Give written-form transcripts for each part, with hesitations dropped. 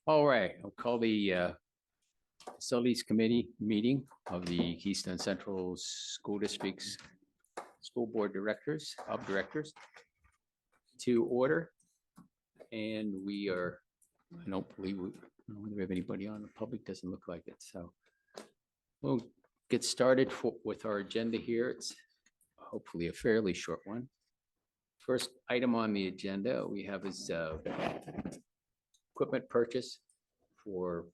All right, I'll call the Facilities Committee meeting of the Keystone Central School District's School Board Directors, of Directors to order. And I don't believe we have anybody on. The public doesn't look like it. So we'll get started with our agenda here. It's hopefully a fairly short one. First item on the agenda we have is equipment purchase for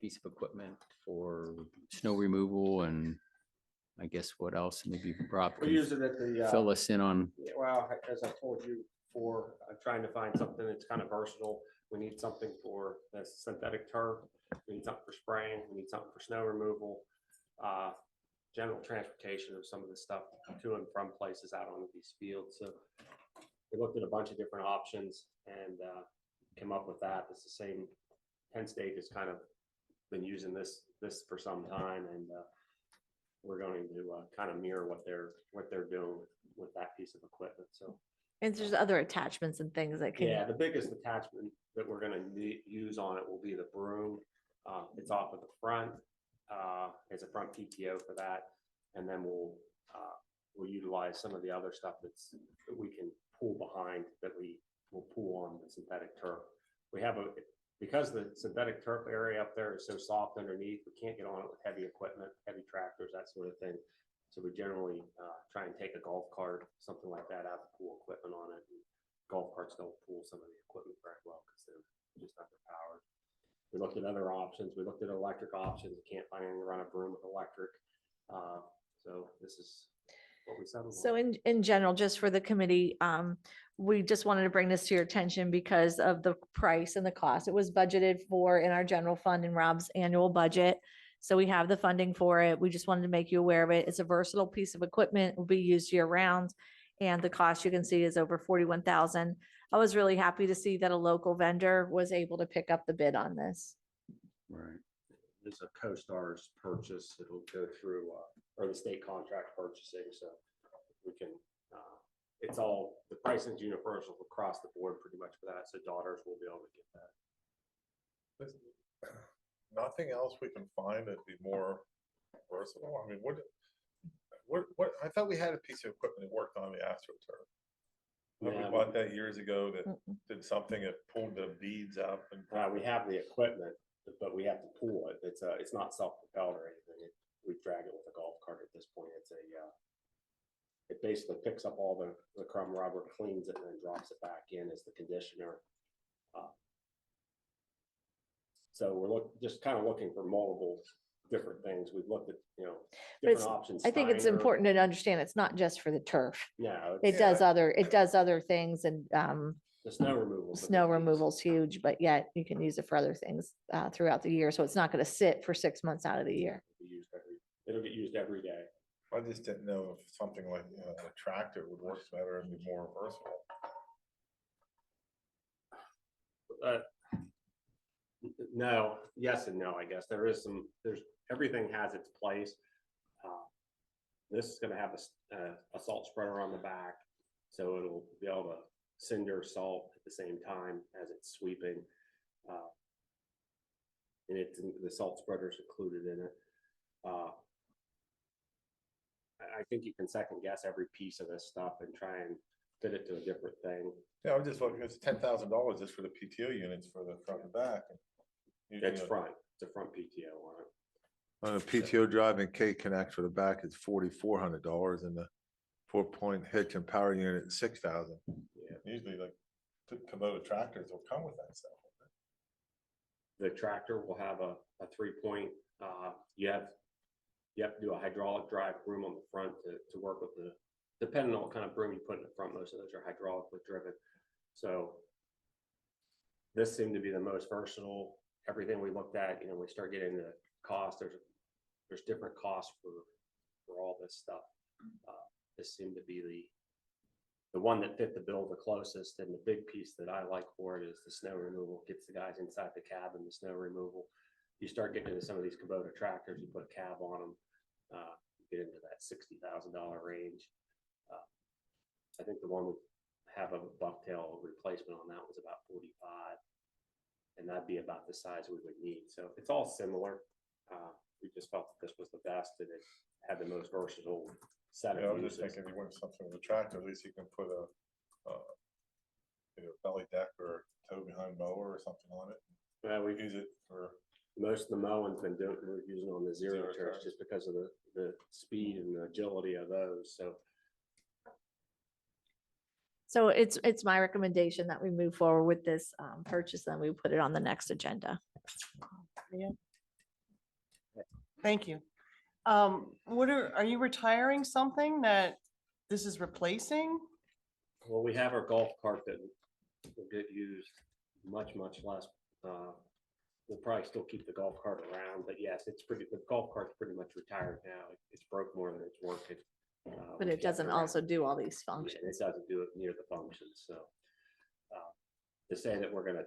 piece of equipment for snow removal, and I guess what else? Maybe Rob We can use it at the, fill us in on. well, as I told you before, I'm trying to find something that's kind of versatile. We need something for the synthetic turf. We need something for spraying. We need something for snow removal. General transportation of some of the stuff to and from places out on these fields. So we looked at a bunch of different options and came up with that. It's the same. Penn State has kind of been using this for some time, and we're going to kind of mirror what they're doing with that piece of equipment. So, and there's other attachments and things that can. yeah, the biggest attachment that we're going to use on it will be the broom. It's off of the front. It's a front PTO for that, and then we'll utilize some of the other stuff that we can pull behind, that we will pull on the synthetic turf. We have because the synthetic turf area up there is so soft underneath, we can't get on it with heavy equipment, heavy tractors, that sort of thing. So we generally try and take a golf cart, something like that, out to pull equipment on it. And golf carts don't pull some of the equipment very well because they're just underpowered. We looked at other options. We looked at electric options. We can't find anything to run a broom with electric. So this is what we settled on. So in general, just for the committee, we just wanted to bring this to your attention because of the price and the cost. It was budgeted for in our general fund in Rob's annual budget. So we have the funding for it. We just wanted to make you aware of it. It's a versatile piece of equipment, will be used year round. And the cost you can see is over $41,000. I was really happy to see that a local vendor was able to pick up the bid on this. Right. It's a CoStar's purchase. It'll go through, or the state contract purchasing. So we can, it's all, the pricing is universal across the board pretty much for that. So daughters will be able to get that. Nothing else we can find that'd be more versatile. I mean, what, I thought we had a piece of equipment that worked on the AstroTurf. Yeah, We bought that years ago that did something that pulled the beads up and. we have the equipment, but we have to pull it. It's not self-propelled or anything. We drag it with a golf cart at this point. It basically picks up all the crumb rubber, cleans it, and then drops it back in as the conditioner. So we're just kind of looking for multiple different things. We've looked at, different options. I think it's Steiner. important to understand it's not just for the turf. No, It does other things, and the snow removal. snow removal is huge, but yet you can use it for other things throughout the year. So it's not going to sit for 6 months out of the year. It'll get used every day. I just didn't know if something like a tractor would work better and be more versatile. No, yes and no, I guess. There's everything has its place. This is going to have a salt spreader on the back, so it'll be able to cinder salt at the same time as it's sweeping. And the salt spreader is included in it. I think you can second guess every piece of this stuff and try and fit it to a different thing. Yeah, I'm just looking, it's $10,000 just for the PTO units for the front and back. It's front. It's a front PTO on it. On a PTO drive and K Connect for the back, it's $4,400, and the 4-point hitch and power unit is $6,000. Yeah, usually like Kubota tractors will come with that stuff. The tractor will have a 3-point. You have to do a hydraulic drive broom on the front to work with depending on what kind of broom you put in the front. Most of those are hydraulically driven. So this seemed to be the most versatile. Everything we looked at, we start getting into cost. There's different costs for all this stuff. This seemed to be the one that fit the bill the closest. And the big piece that I like for it is the snow removal. Gets the guys inside the cab and the snow removal. You start getting into some of these Kubota tractors, you put a cab on them, get into that $60,000 range. I think the one we have a bucktail replacement on that was about 45. and that'd be about the size we would need. So it's all similar. We just felt that this was the best and it had the most versatile set Yeah, I of was just uses. thinking you want something with a tractor, at least you can put a, belly deck or tow behind mower or something on it. We Use it for, most of the mowing's been doing, we're using on the zero Zero turns turns. just because of the speed and the agility of those. So So it's my recommendation that we move forward with this purchase, and we put it on the next agenda. Thank you. What are you retiring something that this is replacing? well, we have our golf cart that will get used much less. We'll probably still keep the golf cart around, but yes, the golf cart's pretty much retired now. It's broke more than it's working. But We've it kept doesn't around. also do all these Yeah, functions. It doesn't do it near the functions, so. To say that we're gonna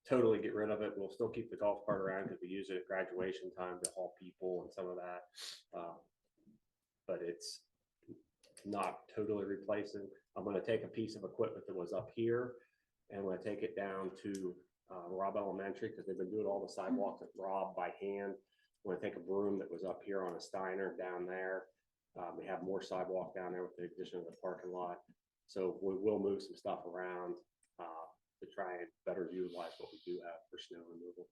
totally get rid of it, we'll still keep the golf cart around because we use it at graduation time to haul people and some of that. But it's not totally replacing. I'm gonna take a piece of equipment that was up here and I'm gonna take it down to Robb Elementary because they've been doing all the sidewalks at Robb by hand. I'm gonna take a broom that was up here on a Steiner down there. We have more sidewalk down there with the addition of the parking lot. So we will move some stuff around to try and better utilize what we do have for snow removal.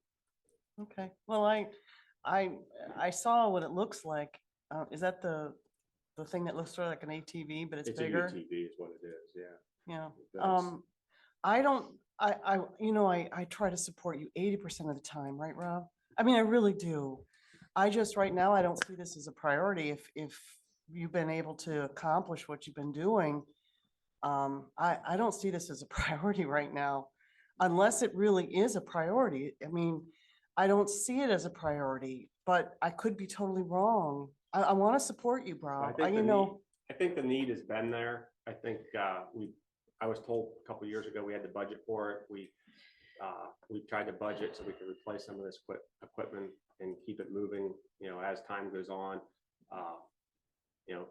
Okay, well, I saw what it looks like. Is that the thing that looks sort of like an ATV, but it's It's a bigger? UTV is what it is, yeah. Yeah. It does. I don't, I try to support you 80% of the time, right, Rob? I mean, I really do. I just, right now, I don't see this as a priority. If you've been able to accomplish what you've been doing, I don't see this as a priority right now, unless it really is a priority. I mean, I don't see it as a priority, but I could be totally wrong. I want to support you, I Rob. think You know, I think the need has been there. I think I was told a couple years ago we had the budget for it. We tried to budget so we could replace some of this equipment and keep it moving, as time goes on. You know,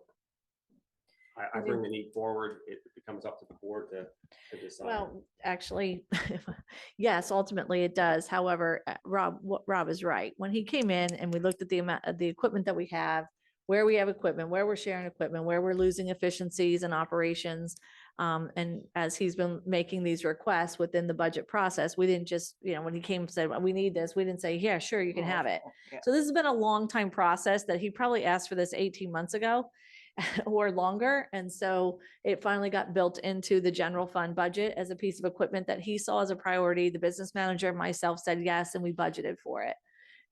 I bring the need forward. It becomes up to the board to decide. Well, actually, yes, ultimately it does. However, Rob is right. When he came in and we looked at the amount of the equipment that we have, where we have equipment, where we're sharing equipment, where we're losing efficiencies and operations. And as he's been making these requests within the budget process, we didn't just, when he came and said, we need this, we didn't say, yeah, sure, you can have it. yeah. So this has been a long time process that he probably asked for this 18 months ago or longer. And so it finally got built into the general fund budget as a piece of equipment that he saw as a priority. The business manager and myself said yes, and we budgeted for it.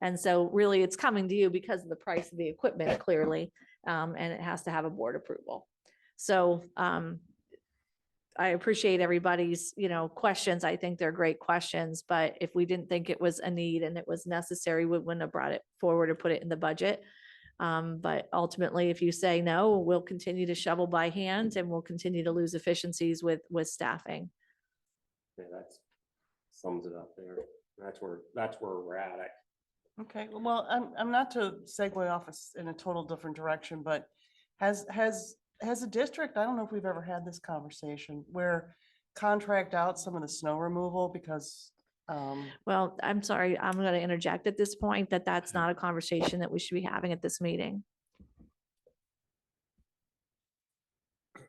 And so really it's coming to you because of the price of the equipment clearly, and it has to have a board approval. So I appreciate everybody's, questions. I think they're great questions, but if we didn't think it was a need and it was necessary, we wouldn't have brought it forward or put it in the budget. But ultimately, if you say no, we'll continue to shovel by hand and we'll continue to lose efficiencies with staffing. Yeah, that's sums it up there. That's where we're at. Okay, well, I'm not to segue off in a total different direction, but has a district, I don't know if we've ever had this conversation, where contract out some of the snow removal because, Well, I'm sorry, I'm going to interject at this point that that's not a conversation that we should be having at this meeting.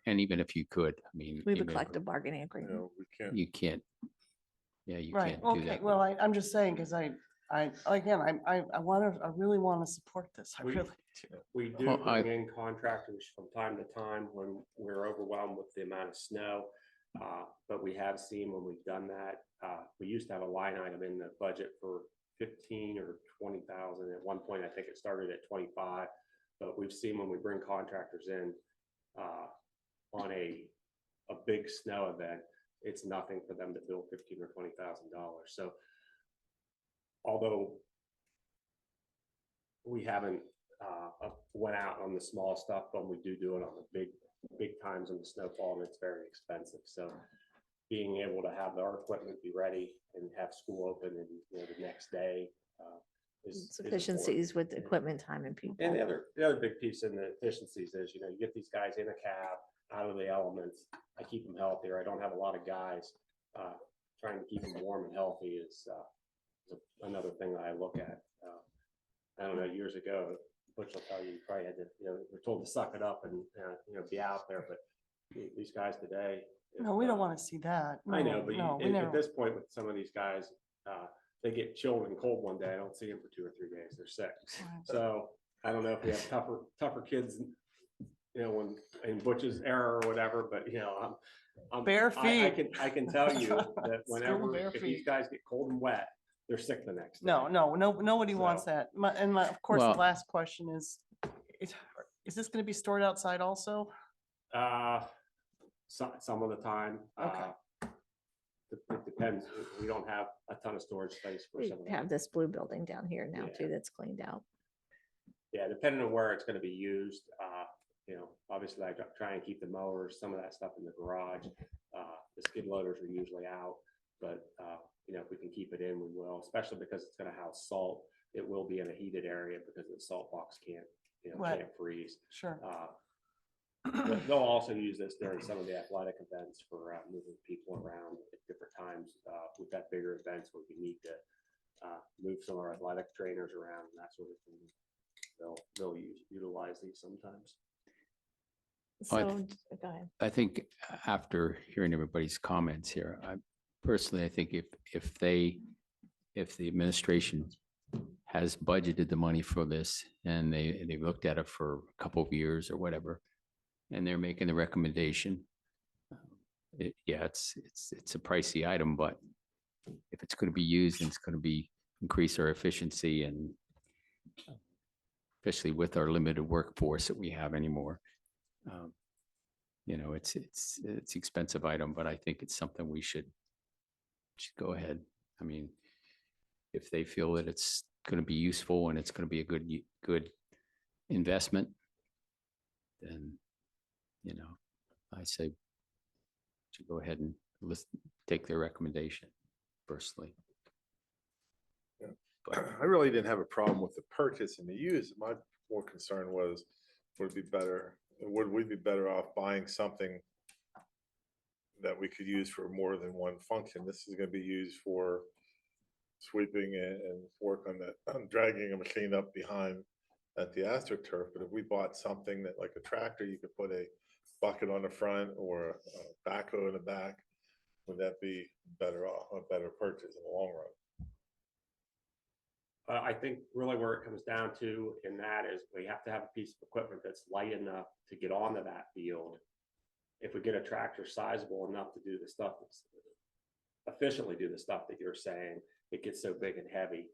And even if you could, I mean. We have a even- collective bargaining agreement. we can't. You can't. Yeah, you right, can't do okay, that. well, I'm just saying, because I really want to support this. I We- really do. We do Well, I- bring in contractors from time to time when we're overwhelmed with the amount of snow. But we have seen when we've done that, we used to have a line item in the budget for 15 or 20,000. At one point, I think it started at 25. But we've seen when we bring contractors in on a big snow event, it's nothing for them to bill $15,000 or $20,000. So although we haven't went out on the small stuff, but we do it on the big times in the snowfall, and it's very expensive. So being able to have our equipment be ready and have school open and the next day is important. Efficiencies with equipment, time and people. And the other big piece in the efficiencies is, you get these guys in a cab, out of the elements. I keep them healthier. I don't have a lot of guys. Trying to keep them warm and healthy is another thing that I look at. I don't know, years ago, Butch will tell you, you probably had to, we're told to suck it up and, be out there, but these guys today. No, we don't want to see that. I know, No, but no, we at never. this point with some of these guys, they get chilled and cold one day. I don't see them for 2 or 3 days. They're sick. Right. So I don't know if we have tougher kids, when in Butch's era or whatever, but I'm Bare feet. I can tell you that Still whenever, bare if these feet. guys get cold and wet, they're sick the next day. No, nobody wants So- that. Of course, the Well- last question is this going to be stored outside also? Some of the time. Okay. It depends. We don't have a ton of storage space for We some of them. have this blue building down here now Yeah. too that's cleaned out. Yeah, depending on where it's gonna be used, obviously I try and keep the mowers, some of that stuff in the garage. The skid loaders are usually out, but, if we can keep it in, we will, especially because it's gonna house salt. It will be in a heated area because the salt box can't Right. freeze. Sure. But they'll also use this during some of the athletic events for moving people around at different times. We've got bigger events where we need to move some of our athletic trainers around and that sort of thing. They'll utilize these sometimes. Oh, I So, go ahead. I think after hearing everybody's comments here, I think if the administration has budgeted the money for this and they've looked at it for a couple of years or whatever, and they're making the recommendation, it's a pricey item, but if it's going to be used and it's going to increase our efficiency and especially with our limited workforce that we have anymore, it's expensive item, but I think it's something we should go ahead. I mean, if they feel that it's going to be useful and it's going to be a good investment, then, I say to go ahead and take their recommendation personally. I really didn't have a problem with the purchase and the use. My more concern was, would we be better off buying something that we could use for more than one function? This is gonna be used for sweeping and work on dragging a machine up behind at the AstroTurf. But if we bought something that, like a tractor, you could put a bucket on the front or a backhoe in the back, would that be a better purchase in the long run? I think really where it comes down to in that is we have to have a piece of equipment that's light enough to get onto that field. If we get a tractor sizable enough to do the stuff that's efficiently do the stuff that you're saying, it gets so big and heavy.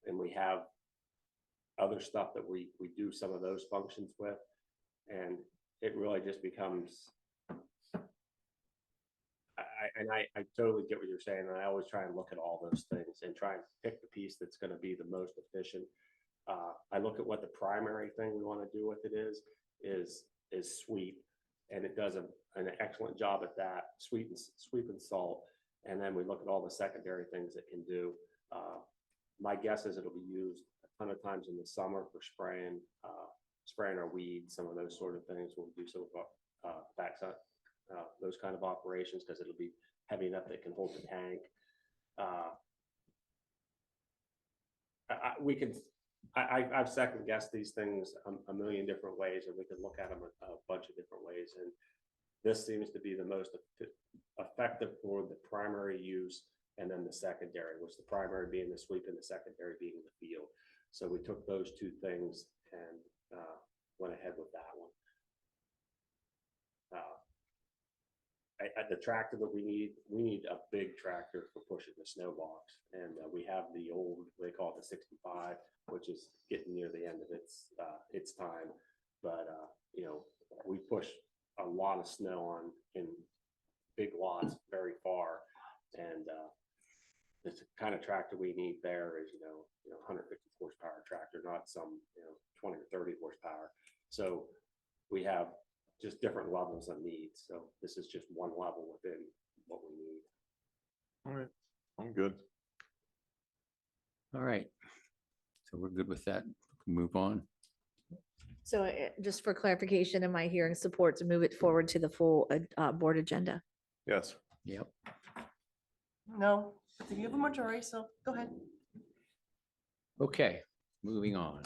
And we have other stuff that we do some of those functions with, and it really just becomes. I totally get what you're saying, and I always try and look at all those things and try and pick the piece that's going to be the most efficient. I look at what the primary thing we want to do with it is sweep, and it does an excellent job at that, sweep and salt. And then we look at all the secondary things it can do. My guess is it'll be used a ton of times in the summer for spraying our weeds, some of those sort of things. We'll do some of our backside. Those kind of operations, because it'll be heavy enough that it can hold the tank. I've second guessed these things a million different ways, and we can look at them a bunch of different ways. And this seems to be the most effective for the primary use, and then the secondary, which the primary being the sweep and the secondary being the field. So we took those two things and went ahead with that one. The tractor that we need a big tractor for pushing the snow box, and we have the old, they call it the 65, which is getting near the end of its time. But we push a lot of snow in big lots very far, and the kind of tractor we need there is 150 horsepower tractor, not some 20 or 30 horsepower. So we have just different levels of needs. So this is just one level within what we need. All right, I'm good. All right. So we're good with that. Move on. So just for clarification, am I hearing support to move it forward to the full board agenda? Yes. Yep. No, I think you have a majority, so go ahead. Okay, moving on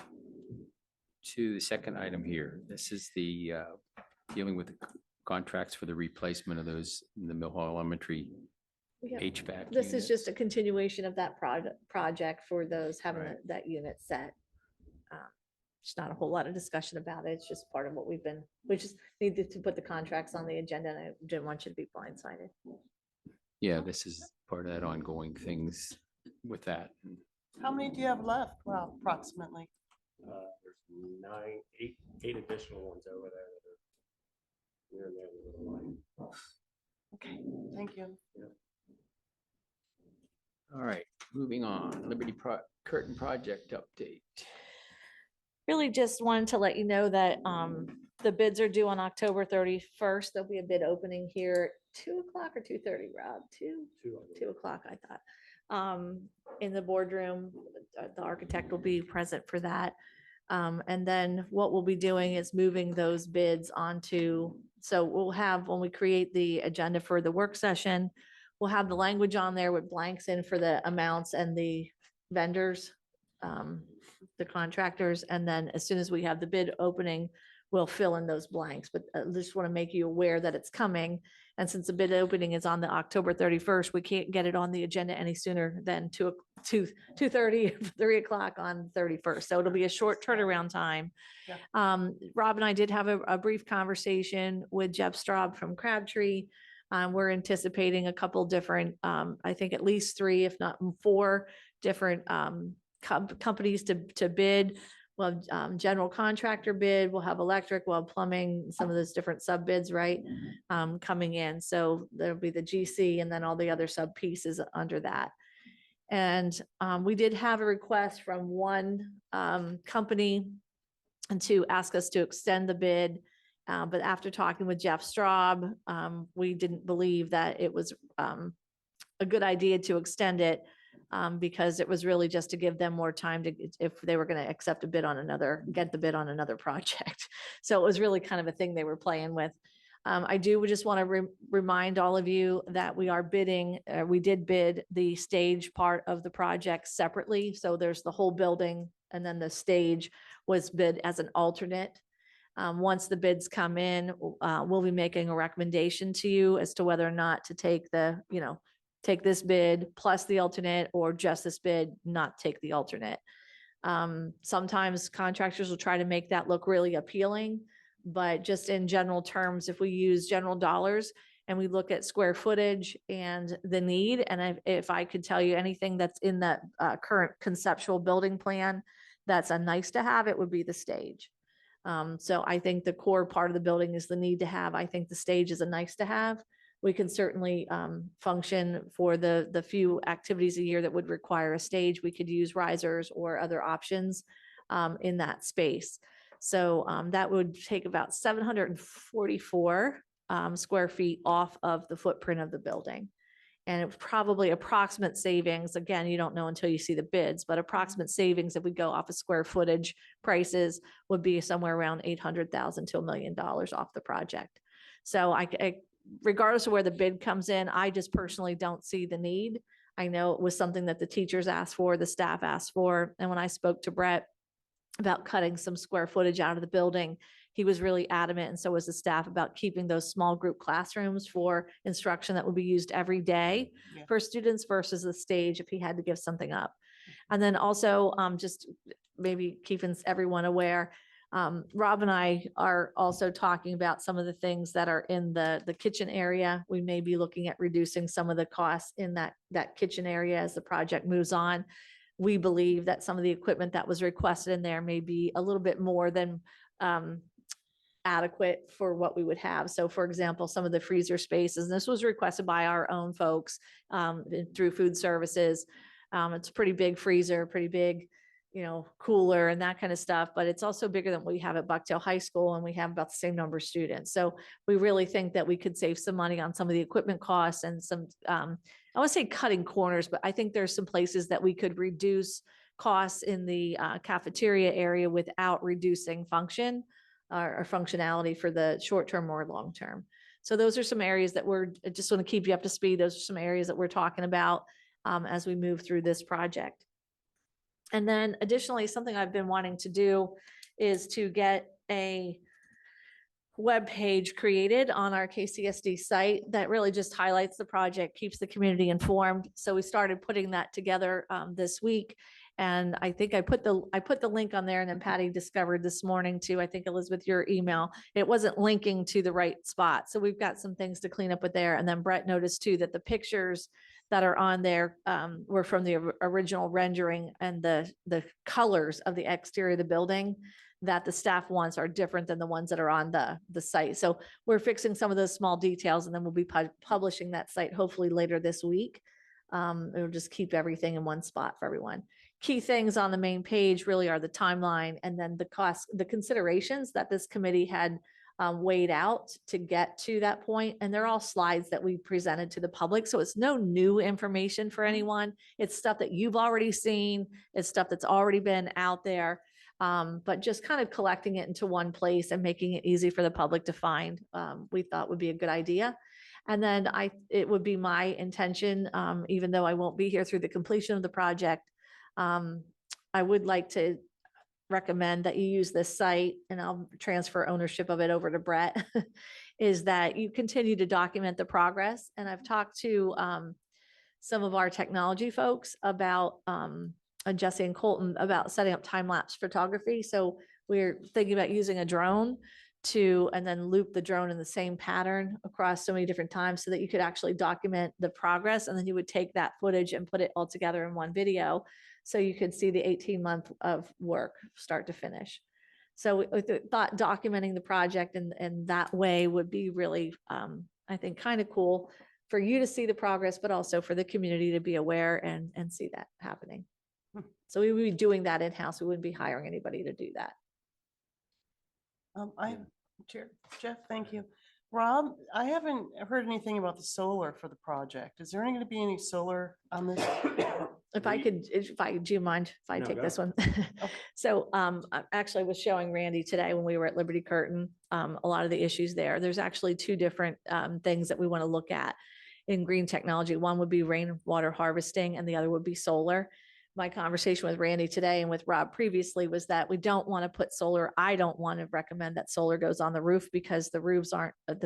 to the second item here. This is the dealing with the contracts for the replacement of those in the Mill Hall Elementary Yeah. HVAC This is just a units. continuation of that project for those having Right. that unit set. It's not a whole lot of discussion about it. It's just part of what we just needed to put the contracts on the agenda and I didn't want you to be blindsided. Yeah, this is part of that ongoing things with that. How many do you have left? Well, approximately. There's eight additional ones over there that are near the end of the line. Okay, thank you. All right, moving on. Liberty Curtain Project update. Really just wanted to let you know that the bids are due on October 31st. There'll be a bid opening here at 2 o'clock or 2:30, Rob? 2 o'clock, I thought. In the boardroom, the architect will be present for that. And then what we'll be doing is moving those bids onto, so we'll have, when we create the agenda for the work session, we'll have the language on there with blanks in for the amounts and the vendors, the contractors, and then as soon as we have the bid opening, we'll fill in those blanks. But I just want to make you aware that it's coming. And since the bid opening is on the October 31st, we can't get it on the agenda any sooner than 2:30, 3 o'clock on 31st. So it'll be a short turnaround time. Yeah. Rob and I did have a brief conversation with Jeff Straub from Crabtree. We're anticipating a couple different, I think at least 3, if not 4 different companies to bid. We'll have general contractor bid, we'll have electric, we'll have plumbing, some of those different sub bids, right? Coming in. So there'll be the GC and then all the other sub pieces under that. And we did have a request from one company to ask us to extend the bid. But after talking with Jeff Straub, we didn't believe that it was a good idea to extend it because it was really just to give them more time to, if they were going to accept a bid on another, get the bid on another project. So it was really kind of a thing they were playing with. I do just want to remind all of you that we are bidding, we did bid the stage part of the project separately. So there's the whole building and then the stage was bid as an alternate. Once the bids come in, we'll be making a recommendation to you as to whether or not to take the, take this bid plus the alternate or just this bid, not take the alternate. Sometimes contractors will try to make that look really appealing, but just in general terms, if we use general dollars and we look at square footage and the need, and if I could tell you anything that's in that current conceptual building plan, that's a nice to have, it would be the stage. So I think the core part of the building is the need to have. I think the stage is a nice to have. We can certainly function for the few activities a year that would require a stage. We could use risers or other options in that space. So that would take about 744 square feet off of the footprint of the building. And it's probably approximate savings. Again, you don't know until you see the bids, but approximate savings if we go off of square footage prices would be somewhere around $800,000 to $1 million off the project. So regardless of where the bid comes in, I just personally don't see the need. I know it was something that the teachers asked for, the staff asked for. And when I spoke to Brett about cutting some square footage out of the building, he was really adamant, and so was the staff, about keeping those small group classrooms for instruction that would be used every day Yeah. for students versus the stage if he had to give something up. And then also just maybe keeping everyone aware, Rob and I are also talking about some of the things that are in the kitchen area. We may be looking at reducing some of the costs in that kitchen area as the project moves on. We believe that some of the equipment that was requested in there may be a little bit more than adequate for what we would have. So for example, some of the freezer spaces, and this was requested by our own folks through food services. It's a pretty big freezer, pretty big, cooler and that kind of stuff, but it's also bigger than what we have at Bucktail High School, and we have about the same number of students. So we really think that we could save some money on some of the equipment costs and some, I want to say cutting corners, but I think there's some places that we could reduce costs in the cafeteria area without reducing function or functionality for the short term or long term. So those are some areas that I just want to keep you up to speed. Those are some areas that we're talking about. as we move through this project. And then additionally, something I've been wanting to do is to get a web page created on our KCSD site that really just highlights the project, keeps the community informed. So we started putting that together this week. And I think I put the link on there, and then Patty discovered this morning too, I think Elizabeth, your email, it wasn't linking to the right spot. So we've got some things to clean up with there. And then Brett noticed too that the pictures that are on there were from the original rendering, and the colors of the exterior of the building that the staff wants are different than the ones that are on the site. So we're fixing some of those small details, and then we'll be publishing that site hopefully later this week. It'll just keep everything in one spot for everyone. Key things on the main page really are the timeline, and then the cost, the considerations that this committee had weighed out to get to that point. And they're all slides that we presented to the public. So it's no new information for anyone. It's stuff that you've already seen. It's stuff that's already been out there. But just kind of collecting it into one place and making it easy for the public to find, we thought would be a good idea. And then it would be my intention, even though I won't be here through the completion of the project, I would like to recommend that you use this site, and I'll transfer ownership of it over to Brett, is that you continue to document the progress. And I've talked to some of our technology folks about Jesse and Colton about setting up time-lapse photography. So we're thinking about using a drone and then loop the drone in the same pattern across so many different times so that you could actually document the progress. And then you would take that footage and put it all together in one video. So you could see the 18-month of work start to finish. So we thought documenting the project in that way would be really, I think, kind of cool for you to see the progress, but also for the community to be aware and see that happening. So we would be doing that in-house. We wouldn't be hiring anybody to do that. Jeff, thank you. Rob, I haven't heard anything about the solar for the project. Is there going to be any solar on this? Do you mind if I No, take go. this one? So I actually was showing Randy today when we were at Liberty Curtain, a lot of the issues there. There's actually two different things that we want to look at in green technology. One would be rainwater harvesting, and the other would be solar. My conversation with Randy today and with Rob previously was that we don't want to put solar. I don't want to recommend that solar goes on the roof, because the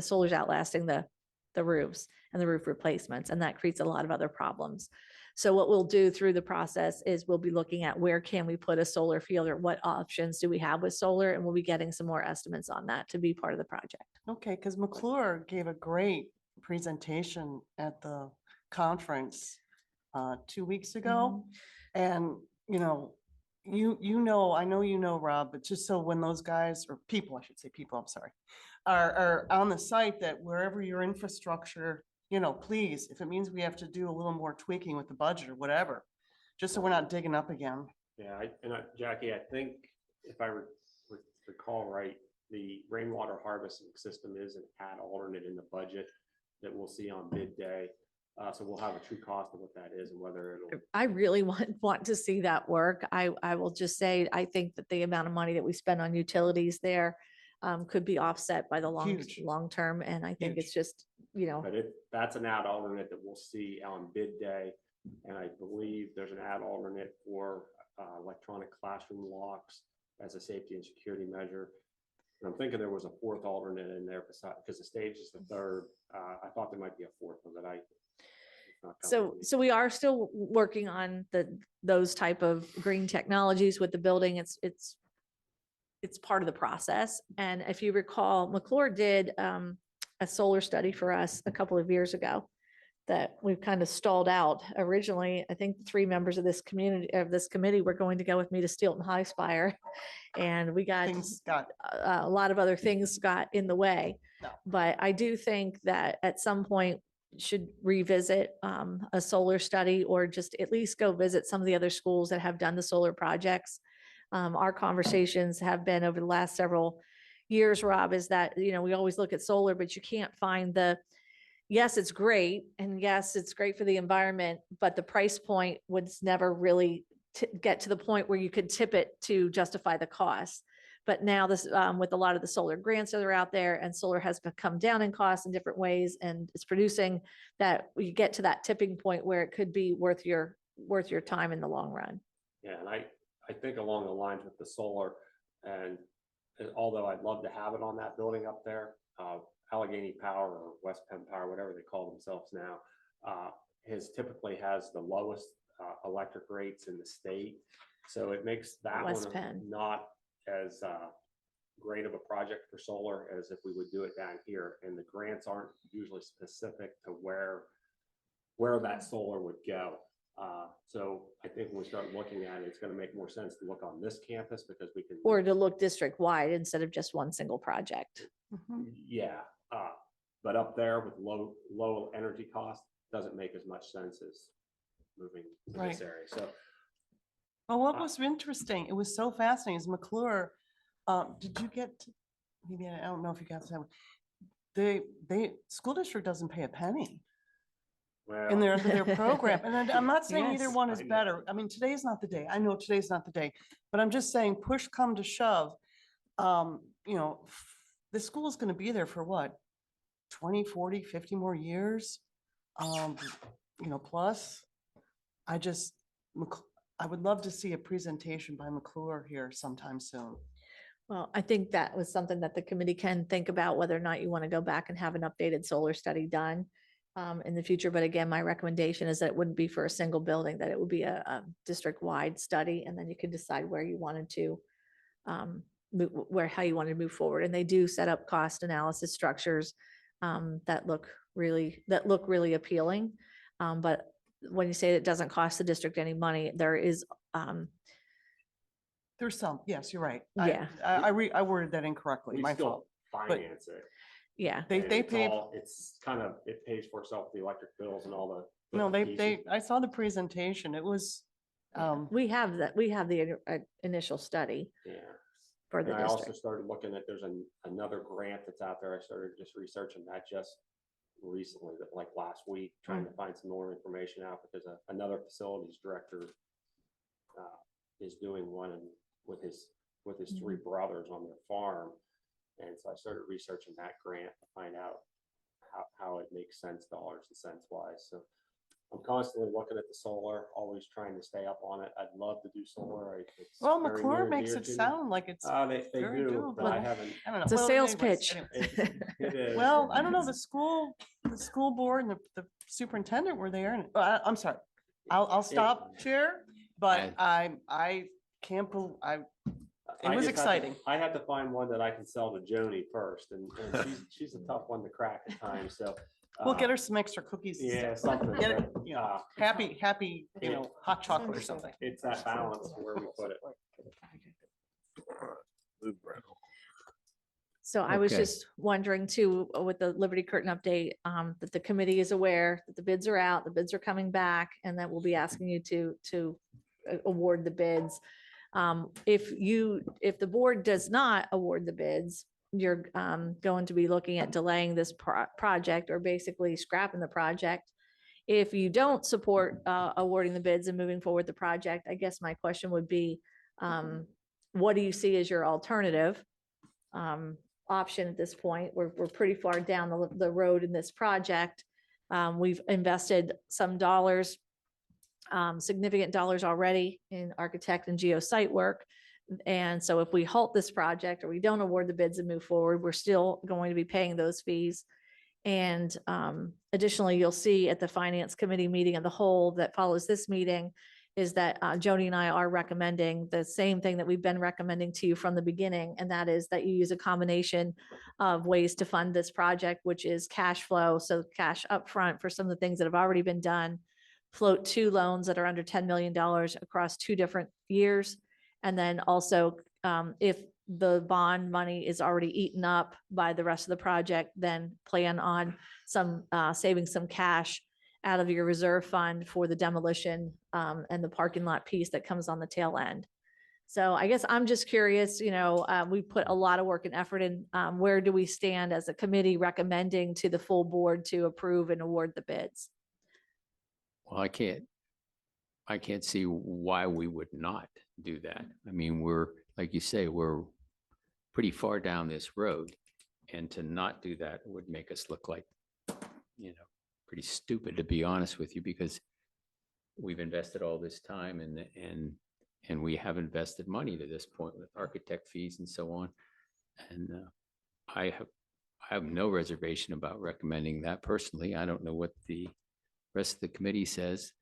solar's outlasting the roofs and the roof replacements, and that creates a lot of other problems. So what we'll do through the process is we'll be looking at where can we put a solar field, or what options do we have with solar, and we'll be getting some more estimates on that to be part of the project. Okay, because McClure gave a great presentation at the conference 2 weeks ago. And, I know, Rob, but just so when those guys, or people, I should say people, I'm sorry, are on the site, that wherever your infrastructure, please, if it means we have to do a little more tweaking with the budget or whatever, just so we're not digging up again. Yeah, Jackie, I think if I recall right, the rainwater harvesting system is an ad alternate in the budget that we'll see on bid day. So we'll have a true cost of what that is and whether it'll. I really want to see that work. I will just say, I think that the amount of money that we spend on utilities there could be offset by the long term. And I think Huge. it's just, But that's an ad alternate that we'll see on bid day. And I believe there's an ad alternate for electronic classroom locks as a safety and security measure. And I'm thinking there was a fourth alternate in there because the stage is the third. I thought there might be a fourth one that So we are still working on those type of green technologies with the building. It's part of the process. And if you recall, McClure did a solar study for us a couple of years ago that we've kind of stalled out. Originally, I think 3 members of this committee were going to go with me to Steelton High Spire, and we got a lot of other things got in the way. No. But I do think that at some point should revisit a solar study, or just at least go visit some of the other schools that have done the solar projects. Our conversations have been over the last several years, Rob, is that, we always look at solar, but you can't find yes, it's great. And yes, it's great for the environment, but the price point was never really get to the point where you could tip it to justify the cost. But now this, with a lot of the solar grants that are out there and solar has come down in cost in different ways and it's producing that we get to that tipping point where it could be worth your time in the long run. Yeah, and I think along the lines with the solar, and although I'd love to have it on that building up there, Allegheny Power or West Penn Power, whatever they call themselves now, typically has the lowest electric rates in the state. So it makes that West one Penn. not as great of a project for solar as if we would do it down here. And the grants aren't usually specific to where that solar would go. So I think when we start looking at it, it's going to make more sense to look on this campus because we can. Or to look district wide instead of just one single project. Mhm. Yeah, but up there with low energy costs doesn't make as much sense as moving to this Right. area. So Well, what was interesting, it was so fascinating, is McClure, did you get, maybe, I don't know if you got that one. School district doesn't pay a penny in well, their program. And I'm not saying either Yes. one is I know. better. I mean, today's not the day. I know today's not the day, but I'm just saying, push come to shove. You know, the school is gonna be there for what? 20, 40, 50 more years? You know, plus, I just, I would love to see a presentation by McClure here sometime soon. Well, I think that was something that the committee can think about whether or not you want to go back and have an updated solar study done in the future. But again, my recommendation is that it wouldn't be for a single building, that it would be a district-wide study, and then you could decide where you wanted to how you wanted to move forward. And they do set up cost analysis structures that look really appealing. But when you say it doesn't cost the district any money, there is There's some, yes, you're right. Yeah. I worded that incorrectly, we my still fault. finance it. yeah. They and they it's pay, it's kind of, it pays for itself, the electric bills and all the. no, different pieces. I saw the presentation. It was, We have the initial study Yeah. for the And I also district. started looking at, there's another grant that's out there. I started just researching that just recently, that like last week, trying to find some more information out because another facilities director is doing one with his three brothers on their farm. And so I started researching that grant to find out how it makes sense, dollars and cents wise. So I'm constantly looking at the solar, always trying to stay up on it. I'd love to do solar. It's well, very McClure near and makes dear it to me. sound like it's, They very do, but doable. I haven't. I don't know. It's a Well, sales anyways, pitch. anyways. It is. Well, I don't know, the school board and the superintendent were there, and, I'm sorry. I'll stop, Chair, but I can't believe, it I was just exciting. I had to find one that I can sell to Joni first, and she's a tough one to crack at times, so. We'll get her some extra cookies. and Yeah, stuff. something. Get it, but, you know, happy, you know, hot chocolate or something. It's that balance where we put it. Lou Brennel. So I was Okay. just wondering too, with the Liberty Curtain update, that the committee is aware that the bids are out, the bids are coming back, and that we'll be asking you to award the bids. If the board does not award the bids, you're going to be looking at delaying this project or basically scrapping the project. If you don't support awarding the bids and moving forward the project, I guess my question would be, what do you see as your alternative option at this point? We're pretty far down the road in this project. We've invested some dollars, significant dollars already in architect and geosite work. And so if we halt this project or we don't award the bids and move forward, we're still going to be paying those fees. And additionally, you'll see at the Finance Committee meeting of the whole that follows this meeting is that Joni and I are recommending the same thing that we've been recommending to you from the beginning. And that is that you use a combination of ways to fund this project, which is cash flow. So cash upfront for some of the things that have already been done, float 2 loans that are under $10 million across 2 different years. And then also if the bond money is already eaten up by the rest of the project, then plan on saving some cash out of your reserve fund for the demolition and the parking lot piece that comes on the tail end. So I guess I'm just curious, we put a lot of work and effort in. Where do we stand as a committee recommending to the full board to approve and award the bids? Well, I can't see why we would not do that. I mean, like you say, we're pretty far down this road. And to not do that would make us look like, pretty stupid, to be honest with you, because we've invested all this time and we have invested money to this point with architect fees and so on. And I have no reservation about recommending that personally. I don't know what the rest of the committee says.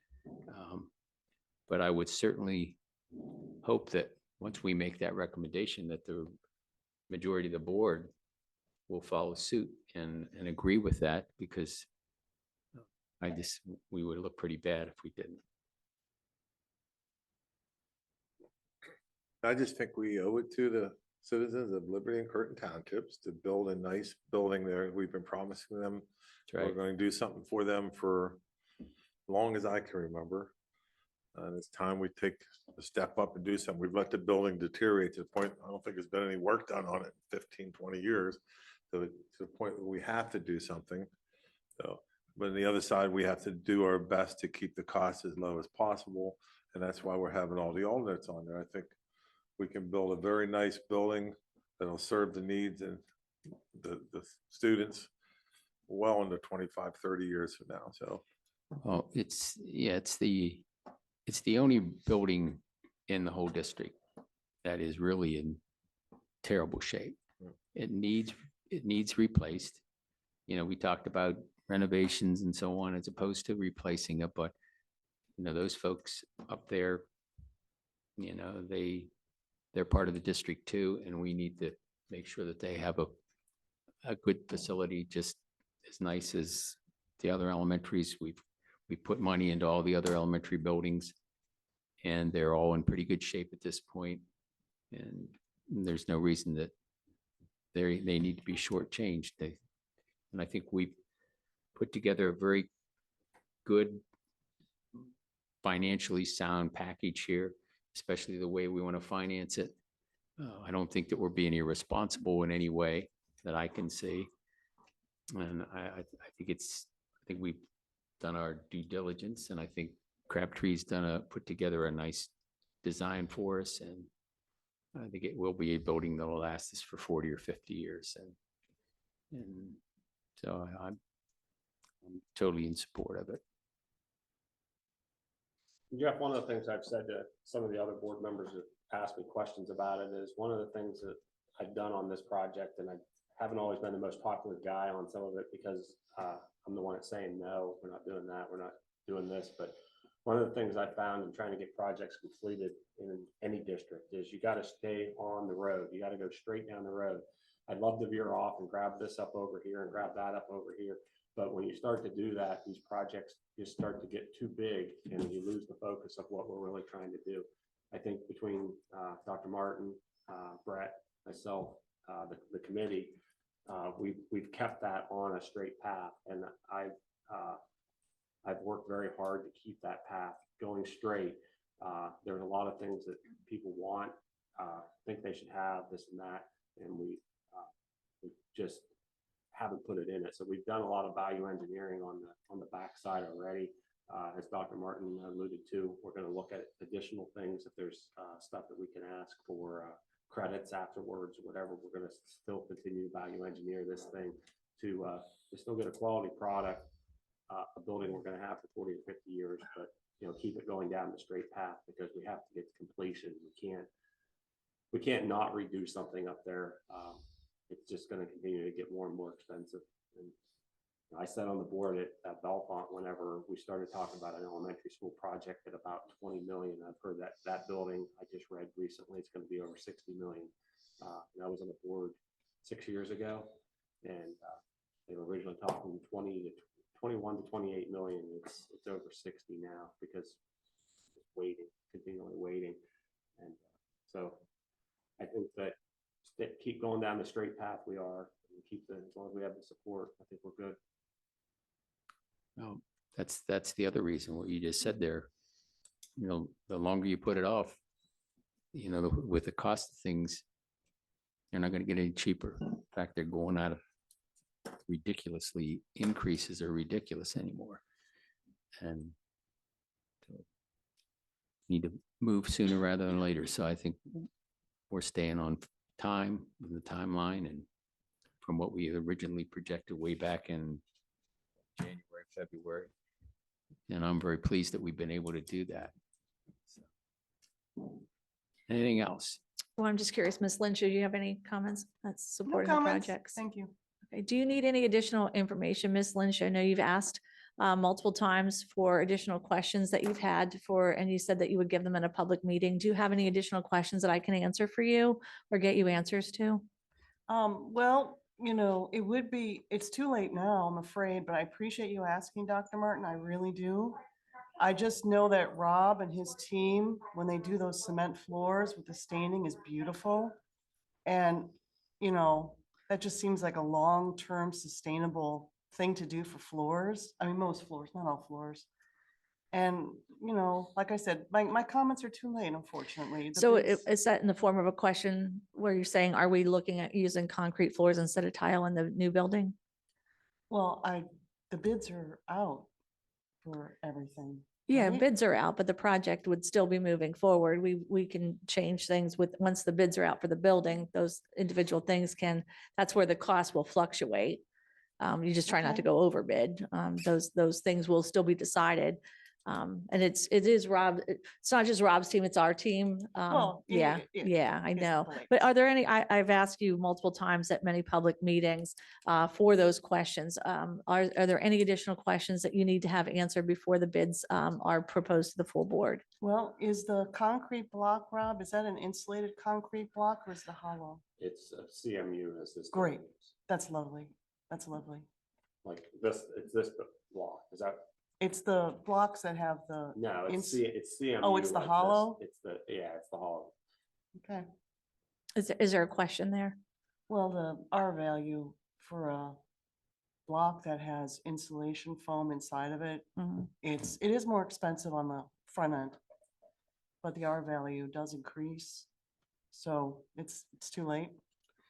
But I would certainly hope that once we make that recommendation, that the majority of the board will follow suit and agree with that, because we would look pretty bad if we didn't. I just think we owe it to the citizens of Liberty and Curtin Townships to build a nice building there. We've been promising them That's we're right. going to do something for them for as long as I can remember. And it's time we take a step up and do something. We've let the building deteriorate to the point, I don't think there's been any work done on it in 15, 20 years. To the point where we have to do something. So, but on the other side, we have to do our best to keep the costs as low as possible. And that's why we're having all the alternates on there. I think we can build a very nice building that'll serve the needs and the students well into 25, 30 years from now. So Well, it's the only building in the whole district that is really in terrible shape. It needs replaced. We talked about renovations and so on as opposed to replacing it, but those folks up there, they're part of the district too, and we need to make sure that they have a good facility, just as nice as the other elementaries. We put money into all the other elementary buildings, and they're all in pretty good shape at this point. And there's no reason that they need to be shortchanged. And I think we put together a very good, financially sound package here, especially the way we want to finance it. I don't think that we're being irresponsible in any way that I can see. And I think we've done our due diligence, and I think Crabtree's put together a nice design for us, and I think it will be a building that will last us for 40 or 50 years. And so I'm totally in support of it. Jeff, one of the things I've said to some of the other board members that asked me questions about it is one of the things that I've done on this project, and I haven't always been the most popular guy on some of it because I'm the one that's saying, no, we're not doing that. We're not doing this. But one of the things I found in trying to get projects completed in any district is you got to stay on the road. You got to go straight down the road. I'd love to veer off and grab this up over here and grab that up over here. But when you start to do that, these projects just start to get too big and you lose the focus of what we're really trying to do. I think between Dr. Martin, Brett, myself, the committee, we've kept that on a straight path. And I've worked very hard to keep that path going straight. There's a lot of things that people want, think they should have, this and that. And we just haven't put it in it. So we've done a lot of value engineering on the backside already. As Dr. Martin alluded to, we're going to look at additional things. If there's stuff that we can ask for credits afterwards or whatever, we're going to still continue to value engineer this thing to still get a quality product, a building we're going to have for 40 or 50 years, but keep it going down the straight path because we have to get to completion. We can't not redo something up there. It's just going to continue to get more and more expensive. And I sat on the board at Bellefonte whenever we started talking about an elementary school project at about 20 million. I've heard that building I just read recently, it's going to be over 60 million. And I was on the board 6 years ago, and they were originally talking 21 to 28 million. It's over 60 now because it's continually waiting. And so I think that keep going down the straight path we are, and as long as we have the support, I think we're good. Well, that's the other reason what you just said there. The longer you put it off, with the cost of things, you're not going to get any cheaper. In fact, they're going out of increases are ridiculous anymore. And so need to move sooner rather than later. So I think we're staying on time, the timeline, and from what we originally projected way back in January, February. And I'm very pleased that we've been able to do that. Anything else? Well, I'm just curious, Ms. Lynch, do you have any comments that's No supporting the comments. projects? Thank you. Okay, do you need any additional information, Ms. Lynch? I know you've asked multiple times for additional questions that you've had for, and you said that you would give them in a public meeting. Do you have any additional questions that I can answer for you or get you answers to? Well, you know, it's too late now, I'm afraid, but I appreciate you asking, Dr. Martin. I really do. I just know that Rob and his team, when they do those cement floors with the staining, is beautiful. And, you know, that just seems like a long-term sustainable thing to do for floors. I mean, most floors, not all floors. And, you know, like I said, my comments are too late, unfortunately. The So bids- is that in the form of a question where you're saying, are we looking at using concrete floors instead of tile in the new building? Well, the bids are out for everything. Yeah, right? bids are out, but the project would still be moving forward. We can change things with, once the bids are out for the building, those individual things can, that's where the cost will fluctuate. You just try not to Okay. go over bid. Those things will still be decided. And it is Rob, it's not just Rob's team, it's our team. Well, Yeah, yeah, yeah, I it's know. the But are latest. there any, I've asked you multiple times at many public meetings for those questions. Are there any additional questions that you need to have answered before the bids are proposed to the full board? Well, is the concrete block, Rob, is that an insulated concrete block or is it hollow? It's a CMU has this. Great. That's lovely. That's lovely. Like this, it's this block. Is that, It's the blocks that have the, no, Ins- it's CMU. Oh, it's the like this. hollow? It's it's the hollow. okay. Is there a question there? Well, the R value for a block that has insulation foam inside of it, Mhm. it is more expensive on the front end. But the R value does increase. So it's too late.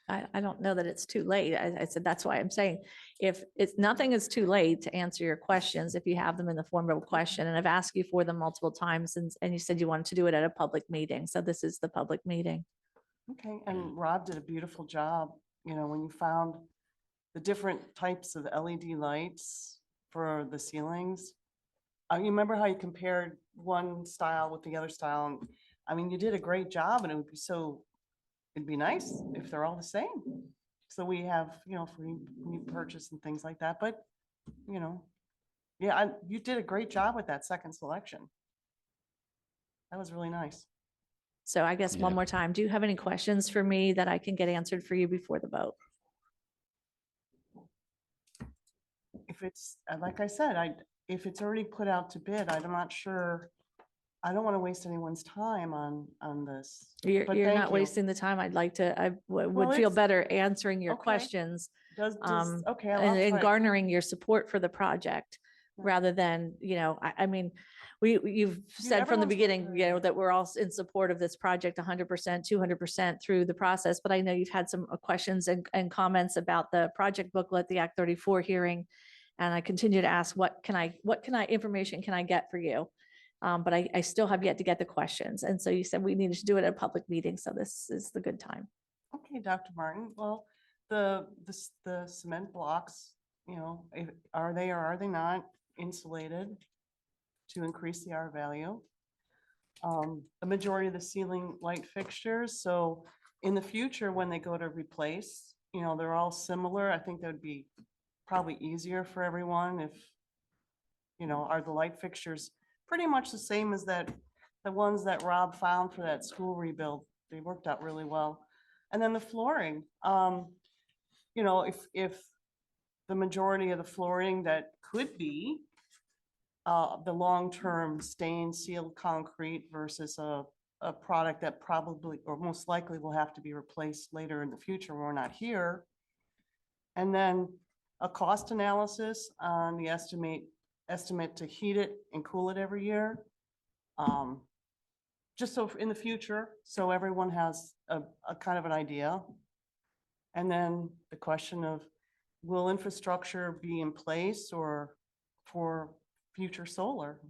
I don't know that it's too late. I said, that's why I'm saying, if it's, nothing is too late to answer your questions, if you have them in the form of a question, and I've asked you for them multiple times, and you said you wanted to do it at a public meeting, so this is the public meeting. Okay, and Rob did a beautiful job, you know, when you found the different types of LED lights for the ceilings. You remember how you compared one style with the other style? And I mean, you did a great job and it'd be nice if they're all the same. So we have, you know, for you purchase and things like that, but, you know, yeah, you did a great job with that second selection. That was really nice. So I guess one Yeah. more time, do you have any questions for me that I can get answered for you before the vote? If it's, like I said, if it's already put out to bid, I'm not sure. I don't want to waste anyone's time on this. You're But you're thank not you. wasting the time. I'd like to, Well, would feel it's- better answering your Okay. questions. Does, okay, And garnering your support for the project Yeah. rather than, you know, I mean, you've said from the everyone's beginning, working you on know, it. that we're all in support of this project 100%, 200% through the process. But I know you've had some questions and comments about the project booklet, the Act 34 hearing. And I continue to ask, what information can I get for you? But I still have yet to get the questions. And so you said we needed to do it at a public meeting. So this is the good time. Okay, Dr. Martin, well, the cement blocks, you know, are they or are they not insulated to increase the R value? The majority of the ceiling light fixtures, so in the future, when they go to replace, you know, they're all similar. I think that would be probably easier for everyone if, you know, are the light fixtures pretty much the same as the ones that Rob found for that school rebuild. They worked out really well. And then the flooring, you know, if the majority of the flooring that could be the long-term stain sealed concrete versus a product that probably or most likely will have to be replaced later in the future when we're not here. And then a cost analysis on the estimate to heat it and cool it every year. Just so in the future, so everyone has a kind of an idea. And then the question of, will infrastructure be in place or for future solar?